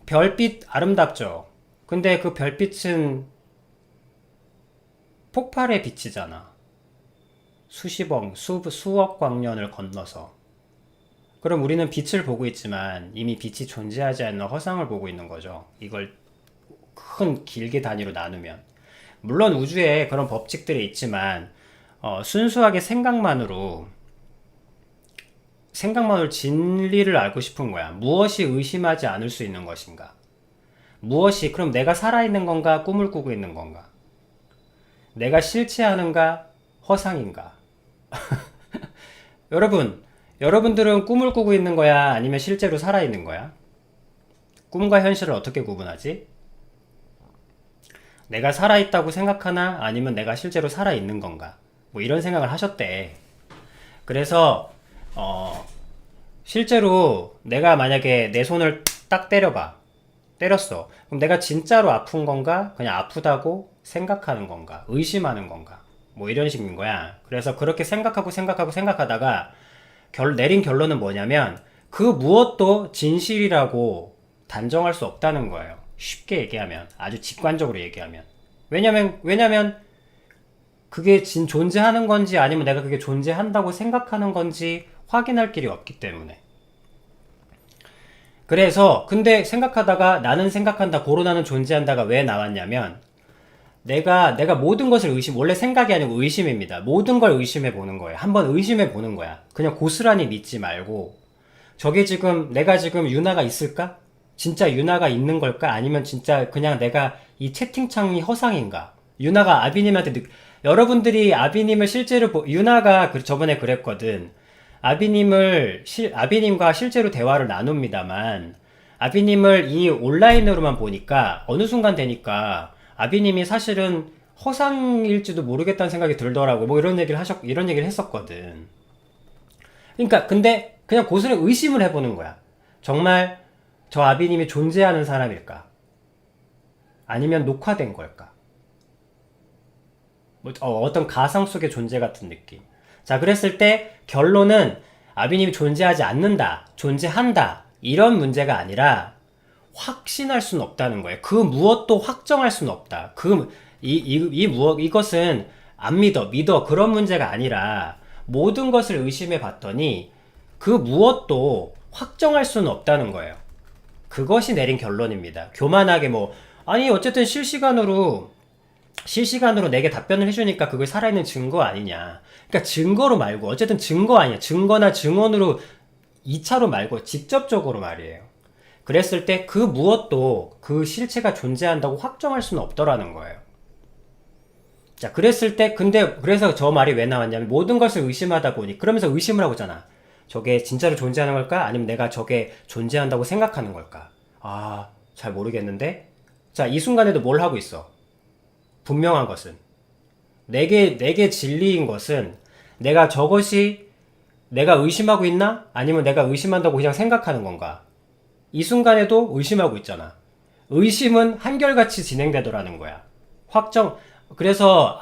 별빛 아름답죠. 근데 그 별빛은 폭발의 빛이잖아. 수억 광년을 건너서. 그럼 우리는 빛을 보고 있지만 이미 빛이 존재하지 않는 허상을 보고 있는 거죠. 이걸 큰 길게 단위로 나누면. 물론 우주에 그런 법칙들이 있지만 순수하게 생각만으로 진리를 알고 싶은 거야. 무엇이 의심하지 않을 수 있는 것인가? 무엇이 그럼 내가 살아있는 건가? 꿈을 꾸고 있는 건가? 내가 실체하는가? 허상인가? 여러분들은 꿈을 꾸고 있는 거야? 아니면 실제로 살아있는 거야? 꿈과 현실을 어떻게 구분하지? 내가 살아있다고 생각하나? 아니면 내가 실제로 살아있는 건가? 뭐 이런 생각을 하셨대. 그래서 실제로 내가 만약에 내 손을 딱 때렸어. 그럼 내가 진짜로 아픈 건가? 그냥 아프다고 생각하는 건가? 의심하는 건가? 뭐 이런 식인 거야. 그래서 그렇게 생각하다가 내린 결론은 뭐냐면 그 무엇도 진실이라고 단정할 수 없다는 거예요. 쉽게 얘기하면, 아주 직관적으로 얘기하면. 왜냐면 그게 존재하는 건지 아니면 내가 그게 존재한다고 생각하는 건지 확인할 길이 없기 때문에. 그래서 근데 생각하다가 나는 생각한다, 고로나는 존재한다가 왜 나왔냐면 내가 모든 것을 원래 생각이 아니고 의심입니다. 모든 걸 의심해 보는 거예요. 한번 의심해 보는 거야. 그냥 고스란히 믿지 말고 내가 지금 유나가 있을까? 진짜 유나가 있는 걸까? 아니면 진짜 그냥 내가 이 채팅창이 허상인가? 유나가 아비님한테 여러분들이 아비님을 실제로 유나가 저번에 그랬거든. 아비님과 실제로 대화를 나눕니다만 아비님을 이 온라인으로만 보니까 어느 순간 되니까 아비님이 사실은 허상일지도 모르겠다는 생각이 들더라고. 뭐 이런 얘기를 했었거든. 그러니까 근데 그냥 고스란히 의심을 해보는 거야. 정말 저 아비님이 존재하는 사람일까? 아니면 녹화된 걸까? 어떤 가상 속의 존재 같은 느낌. 자, 그랬을 때 결론은 아비님이 존재하지 않는다, 존재한다, 이런 문제가 아니라 확신할 수는 없다는 거예요. 그 무엇도 확정할 수는 없다. 이것은 안 믿어. 그런 문제가 아니라 모든 것을 의심해 봤더니 그 무엇도 확정할 수는 없다는 거예요. 그것이 내린 결론입니다. 교만하게 어쨌든 실시간으로 내게 답변을 해주니까 그걸 살아있는 증거 아니냐. 그러니까 증거로 말고, 어쨌든 증거 아니야. 증거나 증언으로 2차로 말고 직접적으로 말이에요. 그랬을 때 그 무엇도 그 실체가 존재한다고 확정할 수는 없더라는 거예요. 자, 그래서 저 말이 왜 나왔냐면 모든 것을 의심하다 보니, 그러면서 의심을 하고 있잖아. 저게 진짜로 존재하는 걸까? 아니면 내가 저게 존재한다고 생각하는 걸까? 잘 모르겠는데? 자, 이 순간에도 뭘 하고 있어? 분명한 것은 내게 진리인 것은 내가 의심하고 있나? 아니면 내가 의심한다고 그냥 생각하는 건가? 이 순간에도 의심하고 있잖아. 의심은 한결같이 진행되더라는 거야. 그래서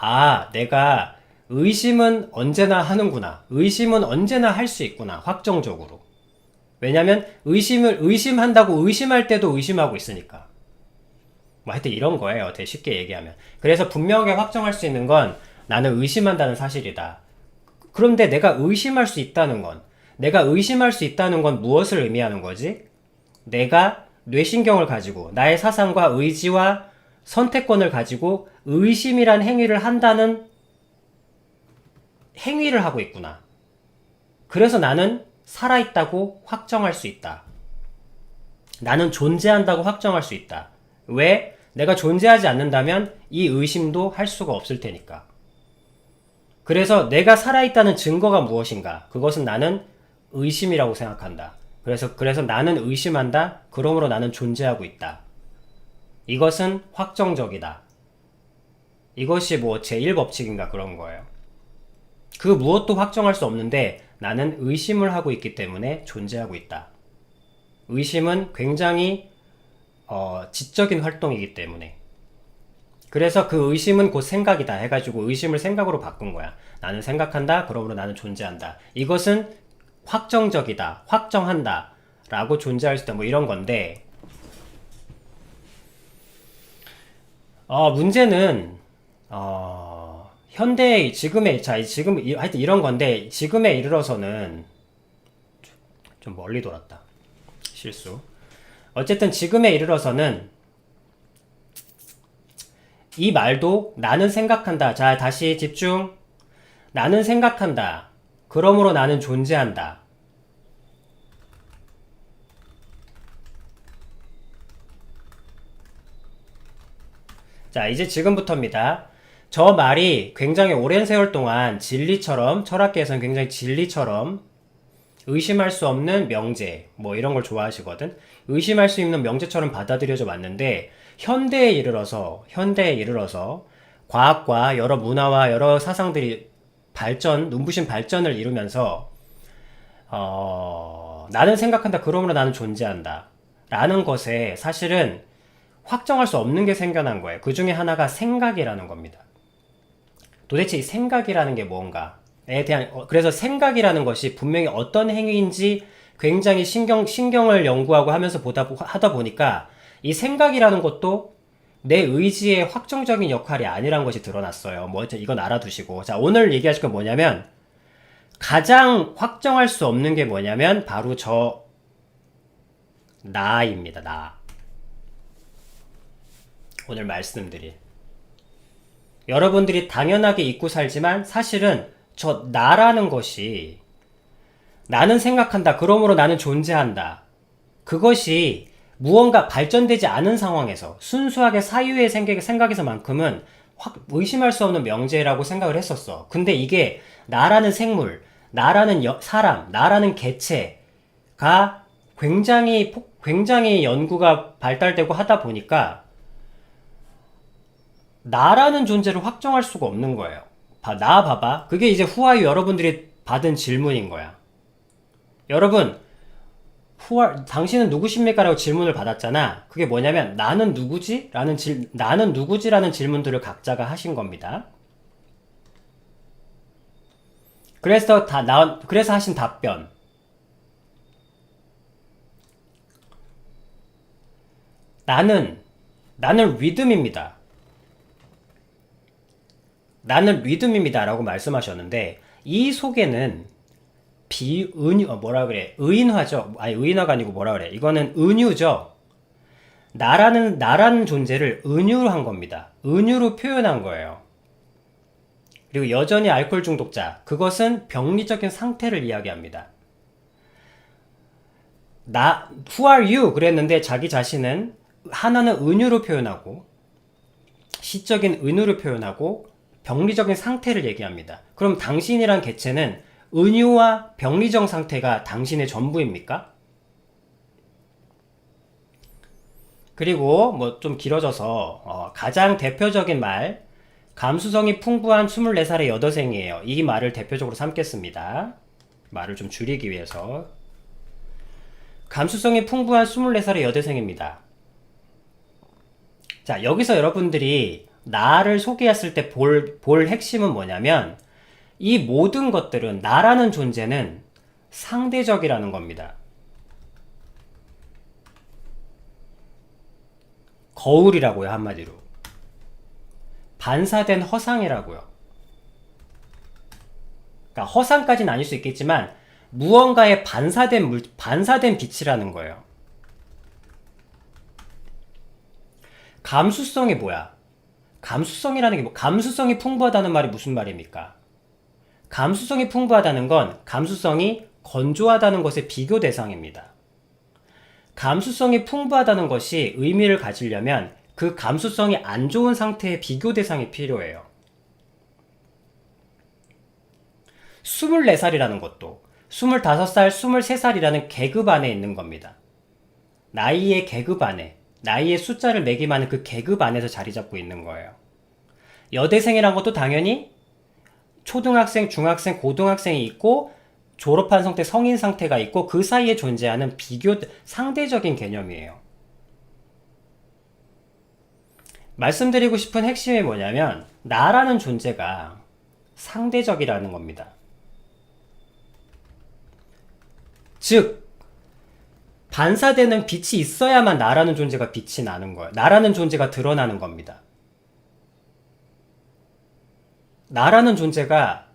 내가 의심은 언제나 하는구나. 의심은 언제나 할 수 있구나. 확정적으로. 왜냐면 의심한다고 의심할 때도 의심하고 있으니까. 하여튼 이런 거예요. 되게 쉽게 얘기하면. 그래서 분명하게 확정할 수 있는 건 나는 의심한다는 사실이다. 그런데 내가 의심할 수 있다는 건 무엇을 의미하는 거지? 내가 뇌신경을 가지고 나의 사상과 의지와 선택권을 가지고 의심이란 행위를 한다는 행위를 하고 있구나. 그래서 나는 살아있다고 확정할 수 있다. 나는 존재한다고 확정할 수 있다. 왜? 내가 존재하지 않는다면 이 의심도 할 수가 없을 테니까. 그래서 내가 살아있다는 증거가 무엇인가? 그것은 나는 의심이라고 생각한다. 그래서 나는 의심한다. 그러므로 나는 존재하고 있다. 이것은 확정적이다. 이것이 제1법칙인가 그런 거예요. 그 무엇도 확정할 수 없는데 나는 의심을 하고 있기 때문에 존재하고 있다. 의심은 굉장히 지적인 활동이기 때문에. 그래서 그 의심은 곧 생각이다 해가지고 의심을 생각으로 바꾼 거야. 나는 생각한다. 그러므로 나는 존재한다. 이것은 확정적이다. 확정한다. 라고 존재할 수 있다. 뭐 이런 건데, 문제는, 현대의, 하여튼 이런 건데, 지금에 이르러서는, 좀 멀리 돌았다. 실수. 어쨌든 지금에 이르러서는, 이 말도 나는 생각한다. 자, 다시 집중. 나는 생각한다. 그러므로 나는 존재한다. 자, 이제 지금부터입니다. 저 말이 굉장히 오랜 세월 동안 진리처럼, 철학계에서는 굉장히 진리처럼 의심할 수 없는 명제, 뭐 이런 걸 좋아하시거든. 의심할 수 있는 명제처럼 받아들여져 왔는데, 현대에 이르러서 과학과 여러 문화와 여러 사상들이 눈부신 발전을 이루면서 나는 생각한다. 그러므로 나는 존재한다. 라는 것에 사실은 확정할 수 없는 게 생겨난 거예요. 그 중에 하나가 생각이라는 겁니다. 도대체 이 생각이라는 게 뭔가에 대한, 그래서 생각이라는 것이 분명히 어떤 행위인지 굉장히 신경을 연구하고 하면서 하다 보니까 이 생각이라는 것도 내 의지의 확정적인 역할이 아니란 것이 드러났어요. 뭐, 이건 알아두시고. 자, 오늘 얘기하실 건 뭐냐면, 가장 확정할 수 없는 게 뭐냐면, 바로 나입니다. 나. 오늘 말씀드릴. 여러분들이 당연하게 잊고 살지만, 사실은 저 나라는 것이, 나는 생각한다. 그러므로 나는 존재한다. 그것이 무언가 발전되지 않은 상황에서 순수하게 사유의 생각에서만큼은 의심할 수 없는 명제라고 생각을 했었어. 근데 이게 나라는 생물, 나라는 사람, 나라는 개체가 굉장히 연구가 발달되고 하다 보니까 나라는 존재를 확정할 수가 없는 거예요. 봐봐. 그게 이제 후아유 여러분들이 받은 질문인 거야. 여러분, 당신은 누구십니까? 라고 질문을 받았잖아. 그게 뭐냐면, 나는 누구지? 나는 누구지라는 질문들을 각자가 하신 겁니다. 그래서 하신 답변. 나는 리듬입니다. 나는 리듬입니다. 라고 말씀하셨는데, 이 속에는 의인화죠. 아니, 의인화가 아니고 이거는 은유죠. 나라는 존재를 은유로 한 겁니다. 은유로 표현한 거예요. 그리고 여전히 알코올 중독자. 그것은 병리적인 상태를 이야기합니다. who are you? 그랬는데 자기 자신은 하나는 은유로 표현하고, 시적인 은유로 표현하고, 병리적인 상태를 얘기합니다. 그럼 당신이란 개체는 은유와 병리적 상태가 당신의 전부입니까? 그리고 뭐 좀 길어져서 가장 대표적인 말, 감수성이 풍부한 24살의 여대생이에요. 이 말을 대표적으로 삼겠습니다. 말을 좀 줄이기 위해서. 감수성이 풍부한 24살의 여대생입니다. 자, 여기서 여러분들이 나를 소개했을 때 볼 핵심은 뭐냐면, 이 모든 것들은, 나라는 존재는 상대적이라는 겁니다. 거울이라고요, 한마디로. 반사된 허상이라고요. 그러니까 허상까지는 아닐 수 있겠지만, 무언가에 반사된 빛이라는 거예요. 감수성이 뭐야? 감수성이라는 게 감수성이 풍부하다는 말이 무슨 말입니까? 감수성이 풍부하다는 건 감수성이 건조하다는 것의 비교 대상입니다. 감수성이 풍부하다는 것이 의미를 가지려면 그 감수성이 안 좋은 상태의 비교 대상이 필요해요. 24살이라는 것도 25살, 23살이라는 계급 안에 있는 겁니다. 나이의 계급 안에, 나이의 숫자를 매김하는 그 계급 안에서 자리 잡고 있는 거예요. 여대생이란 것도 당연히 초등학생, 중학생, 고등학생이 있고 졸업한 상태, 성인 상태가 있고 그 사이에 존재하는 상대적인 개념이에요. 말씀드리고 싶은 핵심이 뭐냐면 나라는 존재가 상대적이라는 겁니다. 즉 반사되는 빛이 있어야만 나라는 존재가 빛이 나는 거예요. 나라는 존재가 드러나는 겁니다. 나라는 존재가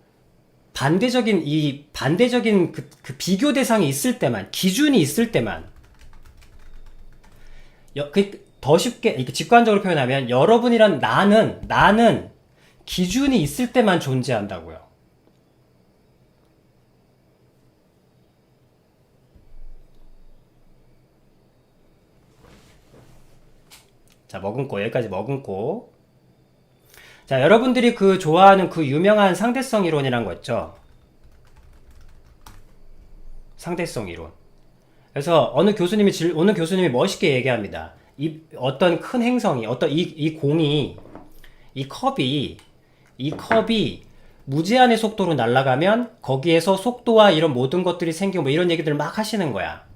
반대적인 그 비교 대상이 있을 때만, 기준이 있을 때만, 더 쉽게 이렇게 직관적으로 표현하면 여러분이란 나는 기준이 있을 때만 존재한다고요. 자, 머금고, 여기까지 머금고. 자, 여러분들이 그 좋아하는 그 유명한 상대성 이론이란 거 있죠? 상대성 이론. 그래서 어느 교수님이 멋있게 얘기합니다. 어떤 큰 행성이, 이 컵이 무제한의 속도로 날아가면 거기에서 속도와 이런 모든 것들이 생기고 뭐 이런 얘기들 막 하시는 거야.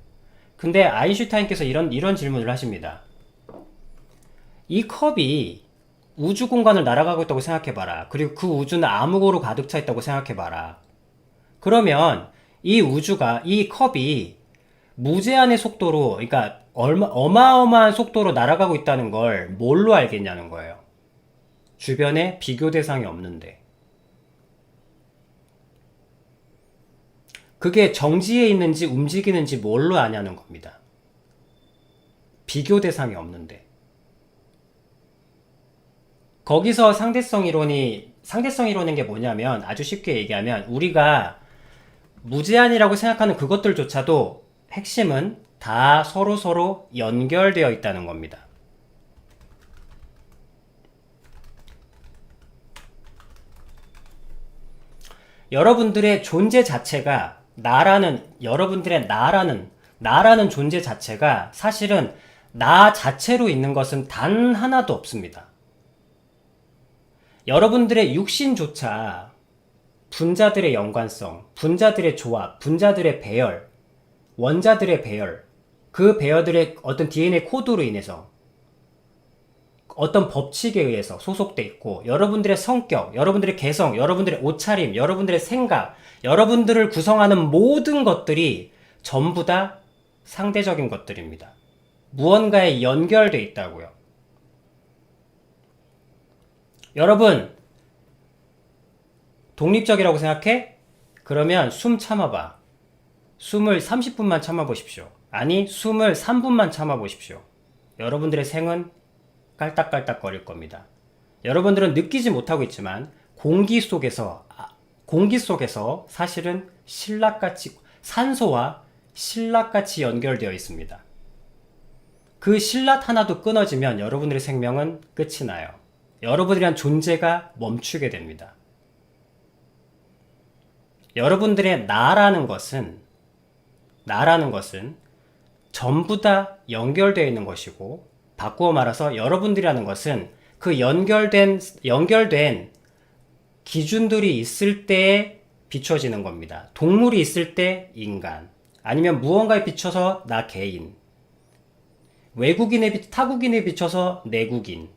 근데 아인슈타인께서 이런 질문을 하십니다. 이 컵이 우주 공간을 날아가고 있다고 생각해봐라. 그리고 그 우주는 암흑으로 가득 차 있다고 생각해봐라. 그러면 이 컵이 무제한의 속도로, 그러니까 어마어마한 속도로 날아가고 있다는 걸 뭘로 알겠냐는 거예요. 주변에 비교 대상이 없는데. 그게 정지해 있는지 움직이는지 뭘로 아냐는 겁니다. 비교 대상이 없는데. 거기서 상대성 이론인 게 뭐냐면, 아주 쉽게 얘기하면 우리가 무제한이라고 생각하는 그것들조차도 핵심은 다 서로 연결되어 있다는 겁니다. 여러분들의 존재 자체가 여러분들의 나라는 존재 자체가 사실은 나 자체로 있는 것은 단 하나도 없습니다. 여러분들의 육신조차 분자들의 연관성, 분자들의 조합, 분자들의 배열, 원자들의 배열, 그 배열들의 어떤 DNA 코드로 인해서 어떤 법칙에 의해서 소속돼 있고, 여러분들의 성격, 여러분들의 개성, 여러분들의 옷차림, 여러분들의 생각, 여러분들을 구성하는 모든 것들이 전부 다 상대적인 것들입니다. 무언가에 연결돼 있다고요. 여러분, 독립적이라고 생각해? 그러면 숨 참아봐. 숨을 30분만 참아보십시오. 아니, 숨을 3분만 참아보십시오. 여러분들의 생은 깔딱깔딱 거릴 겁니다. 여러분들은 느끼지 못하고 있지만 공기 속에서 사실은 산소와 신라같이 연결되어 있습니다. 그 신라 하나도 끊어지면 여러분들의 생명은 끝이 나요. 여러분이란 존재가 멈추게 됩니다. 여러분들의 나라는 것은 전부 다 연결되어 있는 것이고, 바꾸어 말해서 여러분들이라는 것은 그 연결된 기준들이 있을 때에 비춰지는 겁니다. 동물이 있을 때 인간, 아니면 무언가에 비춰서 나 개인, 타국인에 비춰서 내국인,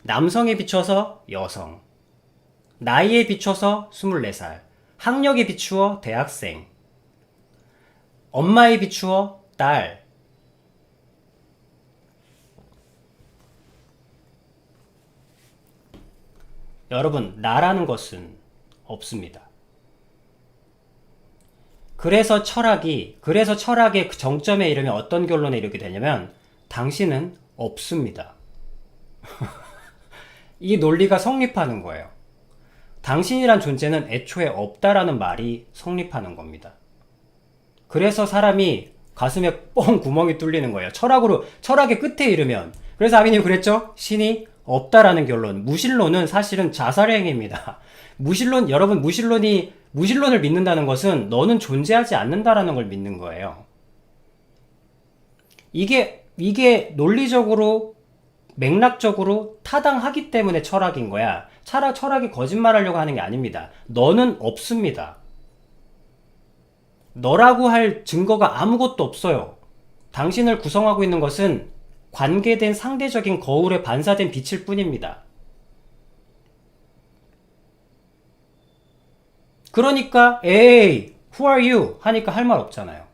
남성에 비춰서 여성, 나이에 비춰서 24살, 학력에 비추어 대학생, 엄마에 비추어 딸. 여러분, 나라는 것은 없습니다. 그래서 철학의 그 정점에 이르면 어떤 결론에 이르게 되냐면, 당신은 없습니다. 이 논리가 성립하는 거예요. 당신이란 존재는 애초에 없다라는 말이 성립하는 겁니다. 그래서 사람이 가슴에 뻥 구멍이 뚫리는 거예요. 철학의 끝에 이르면. 그래서 아비님 그랬죠? 신이 없다라는 결론. 무신론은 사실은 자살의 행위입니다. 여러분, 무신론을 믿는다는 것은 너는 존재하지 않는다라는 걸 믿는 거예요. 이게 논리적으로, 맥락적으로 타당하기 때문에 철학인 거야. 철학이 거짓말하려고 하는 게 아닙니다. 너는 없습니다. 너라고 할 증거가 아무것도 없어요. 당신을 구성하고 있는 것은 관계된 상대적인 거울에 반사된 빛일 뿐입니다. 그러니까 에이, who are you? 하니까 할 말 없잖아요.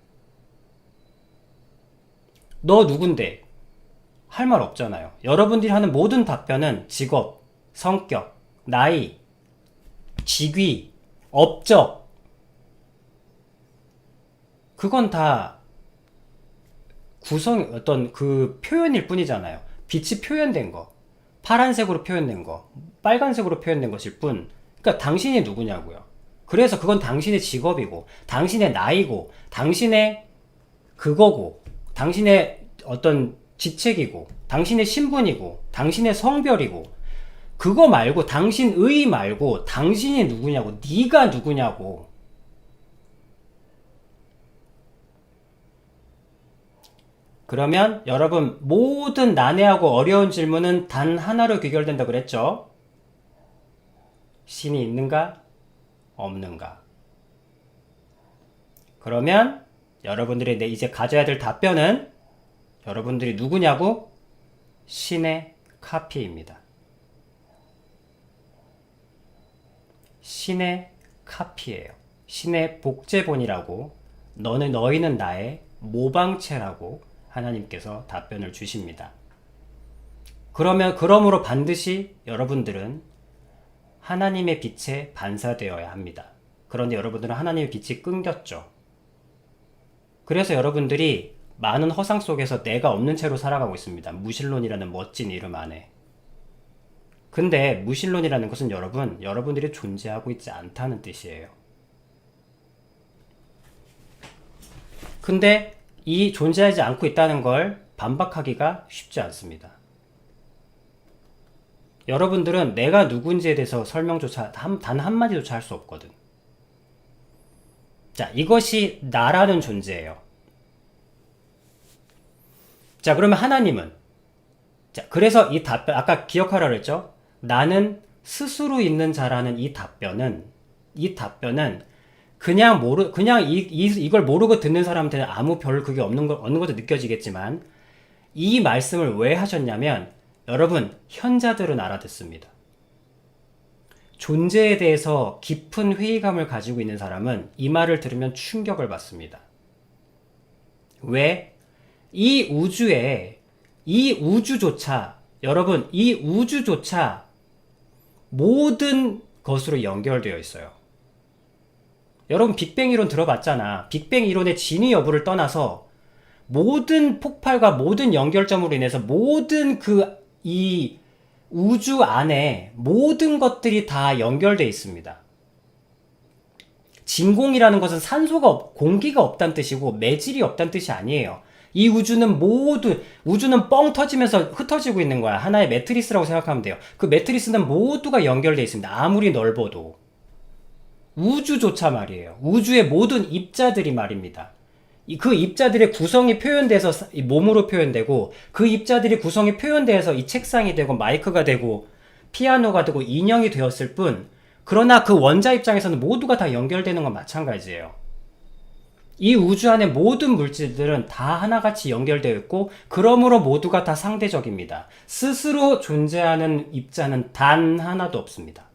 너 누군데? 할 말 없잖아요. 여러분들이 하는 모든 답변은 직업, 성격, 나이, 직위, 업적, 그건 다 구성, 어떤 그 표현일 뿐이잖아요. 빛이 표현된 거, 파란색으로 표현된 거, 빨간색으로 표현된 것일 뿐. 그러니까 당신이 누구냐고요. 그래서 그건 당신의 직업이고, 당신의 나이고, 당신의 그거고, 당신의 어떤 직책이고, 당신의 신분이고, 당신의 성별이고, 그거 말고, 당신의 말고, 당신이 누구냐고, 네가 누구냐고. 그러면 여러분, 모든 난해하고 어려운 질문은 단 하나로 귀결된다 그랬죠? 신이 있는가? 없는가? 그러면 여러분들이 이제 가져야 될 답변은 여러분들이 누구냐고? 신의 카피입니다. 신의 카피예요. 신의 복제본이라고, 너희는 나의 모방체라고 하나님께서 답변을 주십니다. 그러므로 반드시 여러분들은 하나님의 빛에 반사되어야 합니다. 그런데 여러분들은 하나님의 빛이 끊겼죠. 그래서 여러분들이 많은 허상 속에서 내가 없는 채로 살아가고 있습니다. 무신론이라는 멋진 이름 안에. 근데 무신론이라는 것은 여러분들이 존재하고 있지 않다는 뜻이에요. 근데 이 존재하지 않고 있다는 걸 반박하기가 쉽지 않습니다. 여러분들은 내가 누군지에 대해서 설명조차 단 한마디조차 할 수 없거든. 자, 이것이 나라는 존재예요. 자, 그러면 하나님은? 자, 그래서 이 답변, 아까 기억하라 그랬죠? 나는 스스로 있는 자라는 이 답변은 그냥 이걸 모르고 듣는 사람한테는 아무 별 그게 없는 것도 느껴지겠지만, 이 말씀을 왜 하셨냐면, 여러분, 현자들은 알아듣습니다. 존재에 대해서 깊은 회의감을 가지고 있는 사람은 이 말을 들으면 충격을 받습니다. 왜? 이 우주조차 모든 것으로 연결되어 있어요. 여러분, 빅뱅 이론 들어봤잖아. 빅뱅 이론의 진위 여부를 떠나서 모든 폭발과 모든 연결점으로 인해서 모든 이 우주 안에 모든 것들이 다 연결되어 있습니다. 진공이라는 것은 공기가 없다는 뜻이고 매질이 없다는 뜻이 아니에요. 이 우주는 뻥 터지면서 흩어지고 있는 거야. 하나의 매트리스라고 생각하면 돼요. 그 매트리스는 모두가 연결되어 있습니다. 아무리 넓어도. 우주조차 말이에요. 우주의 모든 입자들이 말입니다. 그 입자들의 구성이 표현돼서 몸으로 표현되고, 그 입자들이 구성이 표현돼서 이 책상이 되고 마이크가 되고 피아노가 되고 인형이 되었을 뿐, 그러나 그 원자 입장에서는 모두가 다 연결되는 건 마찬가지예요. 이 우주 안의 모든 물질들은 다 하나같이 연결되어 있고, 그러므로 모두가 다 상대적입니다. 스스로 존재하는 입자는 단 하나도 없습니다.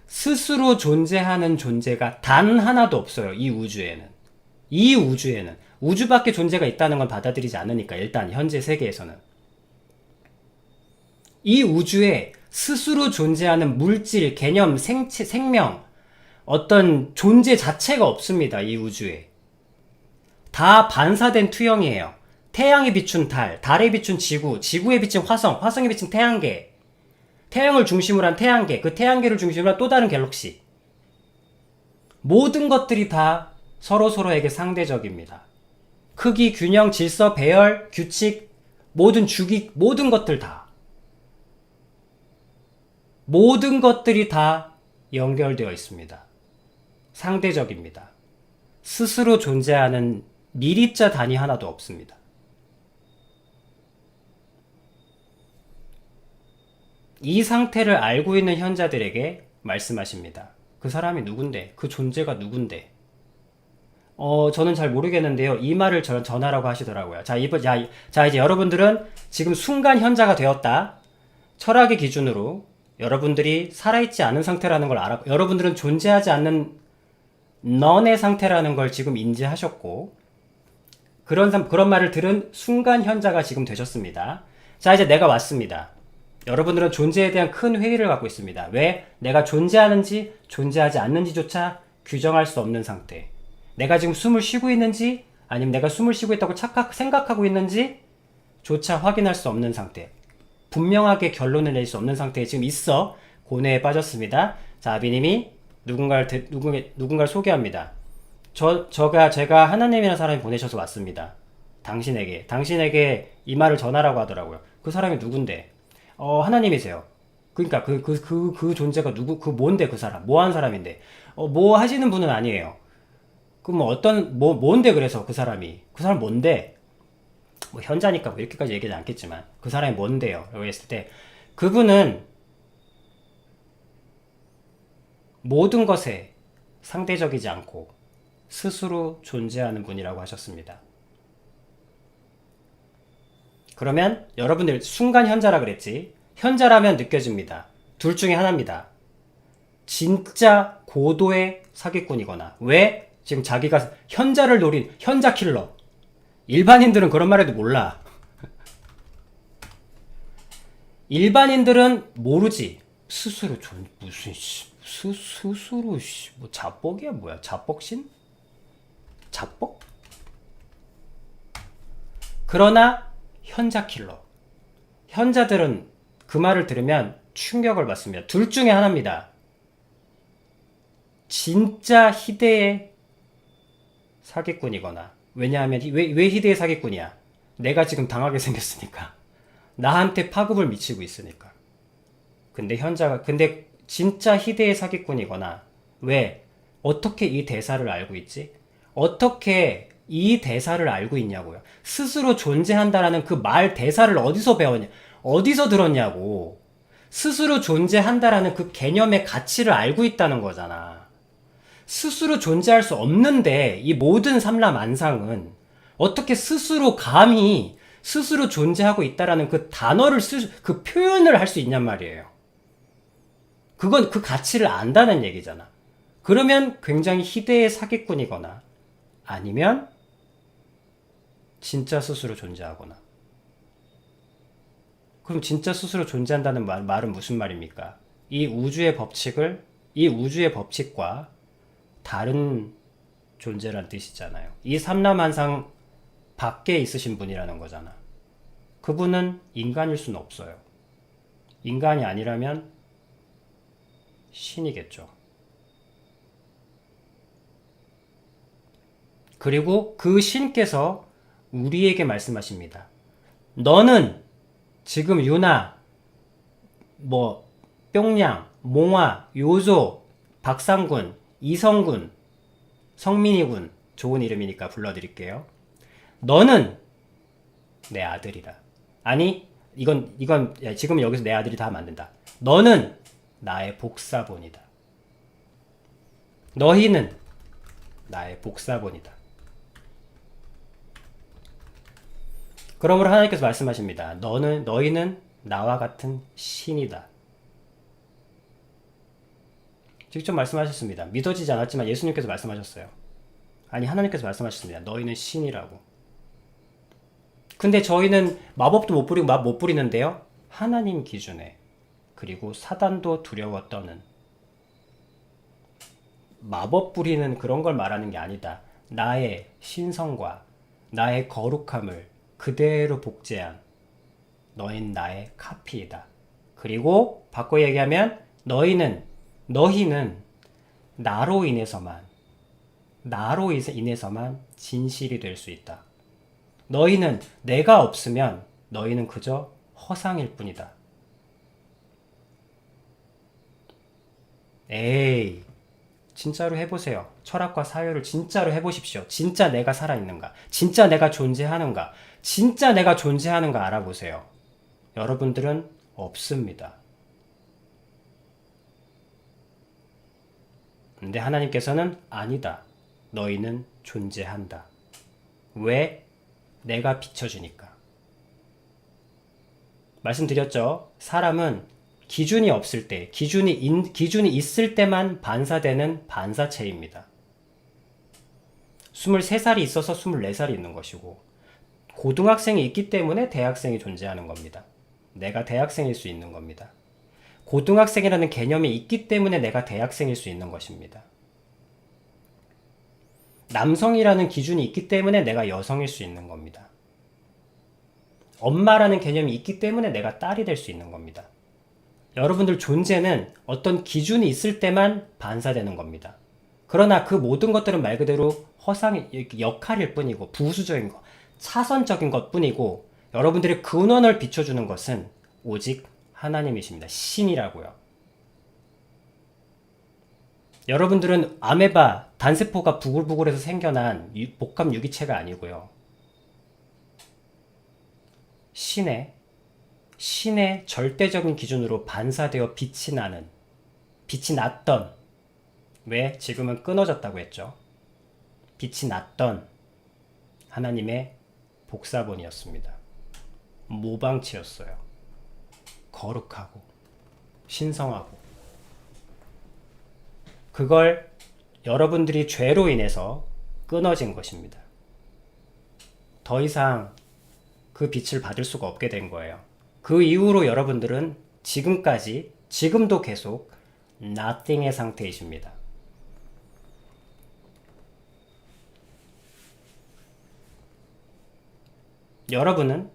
스스로 존재하는 존재가 단 하나도 없어요. 이 우주에는. 우주밖에 존재가 있다는 건 받아들이지 않으니까, 일단 현재 세계에서는. 이 우주에 스스로 존재하는 물질, 개념, 생명, 어떤 존재 자체가 없습니다. 이 우주에. 다 반사된 투영이에요. 태양에 비춘 달, 달에 비춘 지구, 지구에 비친 화성, 화성에 비친 태양계, 태양을 중심으로 한 태양계, 그 태양계를 중심으로 한 또 다른 갤럭시. 모든 것들이 다 서로에게 상대적입니다. 크기, 균형, 질서, 배열, 규칙, 모든 것들 다. 모든 것들이 다 연결되어 있습니다. 상대적입니다. 스스로 존재하는 밀입자 단위 하나도 없습니다. 이 상태를 알고 있는 현자들에게 말씀하십니다. 그 사람이 누군데? 그 존재가 누군데? 저는 잘 모르겠는데요. 이 말을 전하라고 하시더라고요. 자, 이제 여러분들은 지금 순간 현자가 되었다. 철학의 기준으로 여러분들이 살아있지 않은 상태라는 걸 여러분들은 존재하지 않는 넌의 상태라는 걸 지금 인지하셨고, 그런 말을 들은 순간 현자가 지금 되셨습니다. 자, 이제 내가 왔습니다. 여러분들은 존재에 대한 큰 회의를 갖고 있습니다. 왜? 내가 존재하는지 존재하지 않는지조차 규정할 수 없는 상태. 내가 지금 숨을 쉬고 있는지 아니면 내가 숨을 쉬고 있다고 생각하고 있는지 조차 확인할 수 없는 상태. 분명하게 결론을 낼 수 없는 상태에 지금 있어. 고뇌에 빠졌습니다. 자, 아비님이 누군가를 소개합니다. 제가 하나님이라는 사람이 보내셔서 왔습니다. 당신에게 이 말을 전하라고 하더라고요. 그 사람이 누군데? 하나님이세요. 그러니까 그 존재가 뭔데 그 사람? 뭐 하는 사람인데? 뭐 하시는 분은 아니에요. 뭔데 그래서 그 사람 뭔데? 뭐 현자니까 뭐 이렇게까지 얘기하지 않겠지만 그 사람이 뭔데요? 라고 했을 때 그분은 모든 것에 상대적이지 않고 스스로 존재하는 분이라고 하셨습니다. 그러면 여러분들 순간 현자라 그랬지? 현자라면 느껴집니다. 둘 중에 하나입니다. 진짜 고도의 사기꾼이거나 왜? 지금 자기가 현자를 노린 현자 킬러. 일반인들은 그런 말 해도 몰라. 일반인들은 모르지. 스스로 뭐 자뻑이야 뭐야? 자뻑신? 자뻑? 그러나 현자 킬러. 현자들은 그 말을 들으면 충격을 받습니다. 둘 중에 하나입니다. 진짜 희대의 사기꾼이거나 왜냐하면 왜 희대의 사기꾼이야? 내가 지금 당하게 생겼으니까. 나한테 파급을 미치고 있으니까. 근데 진짜 희대의 사기꾼이거나 왜? 어떻게 이 대사를 알고 있지? 어떻게 이 대사를 알고 있냐고요. 스스로 존재한다라는 그 말 대사를 어디서 배웠냐? 어디서 들었냐고. 스스로 존재한다라는 그 개념의 가치를 알고 있다는 거잖아. 스스로 존재할 수 없는데 이 모든 삼라만상은 어떻게 감히 스스로 존재하고 있다라는 그 단어를 그 표현을 할 수 있냔 말이에요. 그건 그 가치를 안다는 얘기잖아. 그러면 굉장히 희대의 사기꾼이거나 아니면 진짜 스스로 존재하거나. 그럼 진짜 스스로 존재한다는 말은 무슨 말입니까? 이 우주의 법칙과 다른 존재란 뜻이잖아요. 이 삼라만상 밖에 있으신 분이라는 거잖아. 그분은 인간일 수는 없어요. 인간이 아니라면 신이겠죠. 그리고 그 신께서 우리에게 말씀하십니다. 너는 지금 유나, 뿅냥, 몽화, 요조, 박상군, 이성군, 성민이군, 좋은 이름이니까 불러드릴게요. 너는 내 아들이라. 아니, 지금 여기서 내 아들이 다 만든다. 너는 나의 복사본이다. 너희는 나의 복사본이다. 그러므로 하나님께서 말씀하십니다. 너희는 나와 같은 신이다. 직접 말씀하셨습니다. 믿어지지 않았지만 예수님께서 말씀하셨어요. 아니, 하나님께서 말씀하셨습니다. 너희는 신이라고. 근데 저희는 마법도 못 부리고 못 부리는데요. 하나님 기준에. 그리고 사단도 두려워 떠는. 마법 부리는 그런 걸 말하는 게 아니다. 나의 신성과 나의 거룩함을 그대로 복제한 너희는 나의 카피이다. 그리고 바꿔 얘기하면 너희는 나로 인해서만 진실이 될 수 있다. 너희는 내가 없으면 너희는 그저 허상일 뿐이다. 에이, 진짜로 해보세요. 철학과 사유를 진짜로 해보십시오. 진짜 내가 살아있는가? 진짜 내가 존재하는가? 진짜 내가 존재하는가 알아보세요. 여러분들은 없습니다. 근데 하나님께서는 아니다. 너희는 존재한다. 왜? 내가 비춰주니까. 말씀드렸죠? 사람은 기준이 없을 때, 기준이 있을 때만 반사되는 반사체입니다. 23살이 있어서 24살이 있는 것이고, 고등학생이 있기 때문에 대학생이 존재하는 겁니다. 내가 대학생일 수 있는 겁니다. 고등학생이라는 개념이 있기 때문에 내가 대학생일 수 있는 것입니다. 남성이라는 기준이 있기 때문에 내가 여성일 수 있는 겁니다. 엄마라는 개념이 있기 때문에 내가 딸이 될 수 있는 겁니다. 여러분들 존재는 어떤 기준이 있을 때만 반사되는 겁니다. 그러나 그 모든 것들은 말 그대로 허상의 역할일 뿐이고 부수적인 것, 차선적인 것 뿐이고 여러분들의 근원을 비춰주는 것은 오직 하나님이십니다. 신이라고요. 여러분들은 아메바, 단세포가 부글부글해서 생겨난 복합 유기체가 아니고요. 신의 절대적인 기준으로 반사되어 빛이 났던, 왜? 지금은 끊어졌다고 했죠. 빛이 났던 하나님의 복사본이었습니다. 모방체였어요. 거룩하고 신성하고. 그걸 여러분들이 죄로 인해서 끊어진 것입니다. 더 이상 그 빛을 받을 수가 없게 된 거예요. 그 이후로 여러분들은 지금도 계속 nothing의 상태이십니다. 여러분은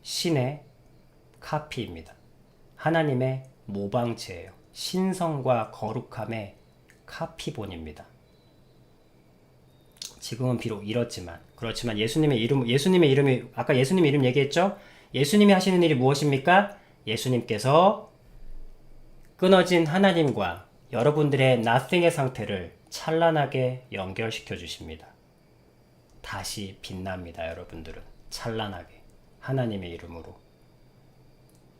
신의 카피입니다. 하나님의 모방체예요. 신성과 거룩함의 카피본입니다. 지금은 비록 이렇지만, 그렇지만 예수님의 이름이 아까 예수님의 이름 얘기했죠? 예수님이 하시는 일이 무엇입니까? 예수님께서 끊어진 하나님과 여러분들의 nothing의 상태를 찬란하게 연결시켜 주십니다. 다시 빛납니다. 여러분들은 찬란하게 하나님의 이름으로.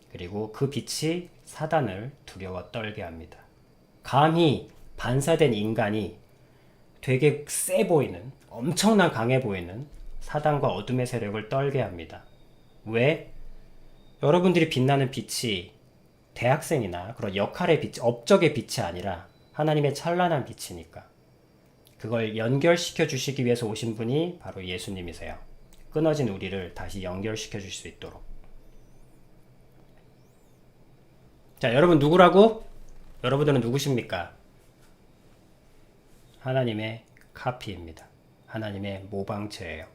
그리고 그 빛이 사단을 두려워 떨게 합니다. 감히 반사된 인간이 되게 세 보이는, 엄청난 강해 보이는 사단과 어둠의 세력을 떨게 합니다. 왜? 여러분들이 빛나는 빛이 대학생이나 그런 역할의 빛, 업적의 빛이 아니라 하나님의 찬란한 빛이니까. 그걸 연결시켜 주시기 위해서 오신 분이 바로 예수님이세요. 끊어진 우리를 다시 연결시켜 줄 수 있도록. 자, 여러분 누구라고? 여러분들은 누구십니까? 하나님의 카피입니다. 하나님의 모방체예요.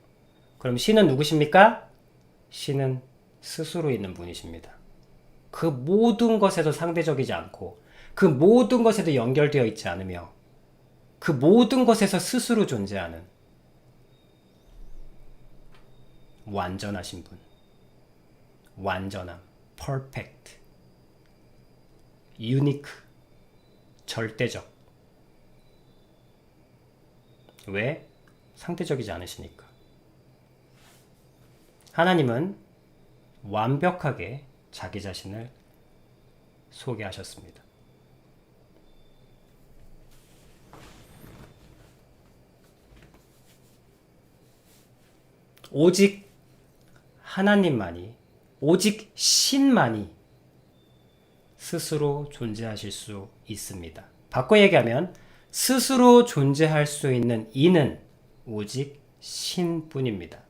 그럼 신은 누구십니까? 신은 스스로 있는 분이십니다. 그 모든 것에도 상대적이지 않고 그 모든 것에도 연결되어 있지 않으며 그 모든 것에서 스스로 존재하는 완전하신 분. 완전함, perfect, unique, 절대적. 왜? 상대적이지 않으시니까. 하나님은 완벽하게 자기 자신을 소개하셨습니다. 오직 하나님만이, 오직 신만이 스스로 존재하실 수 있습니다. 바꿔 얘기하면 스스로 존재할 수 있는 이는 오직 신뿐입니다.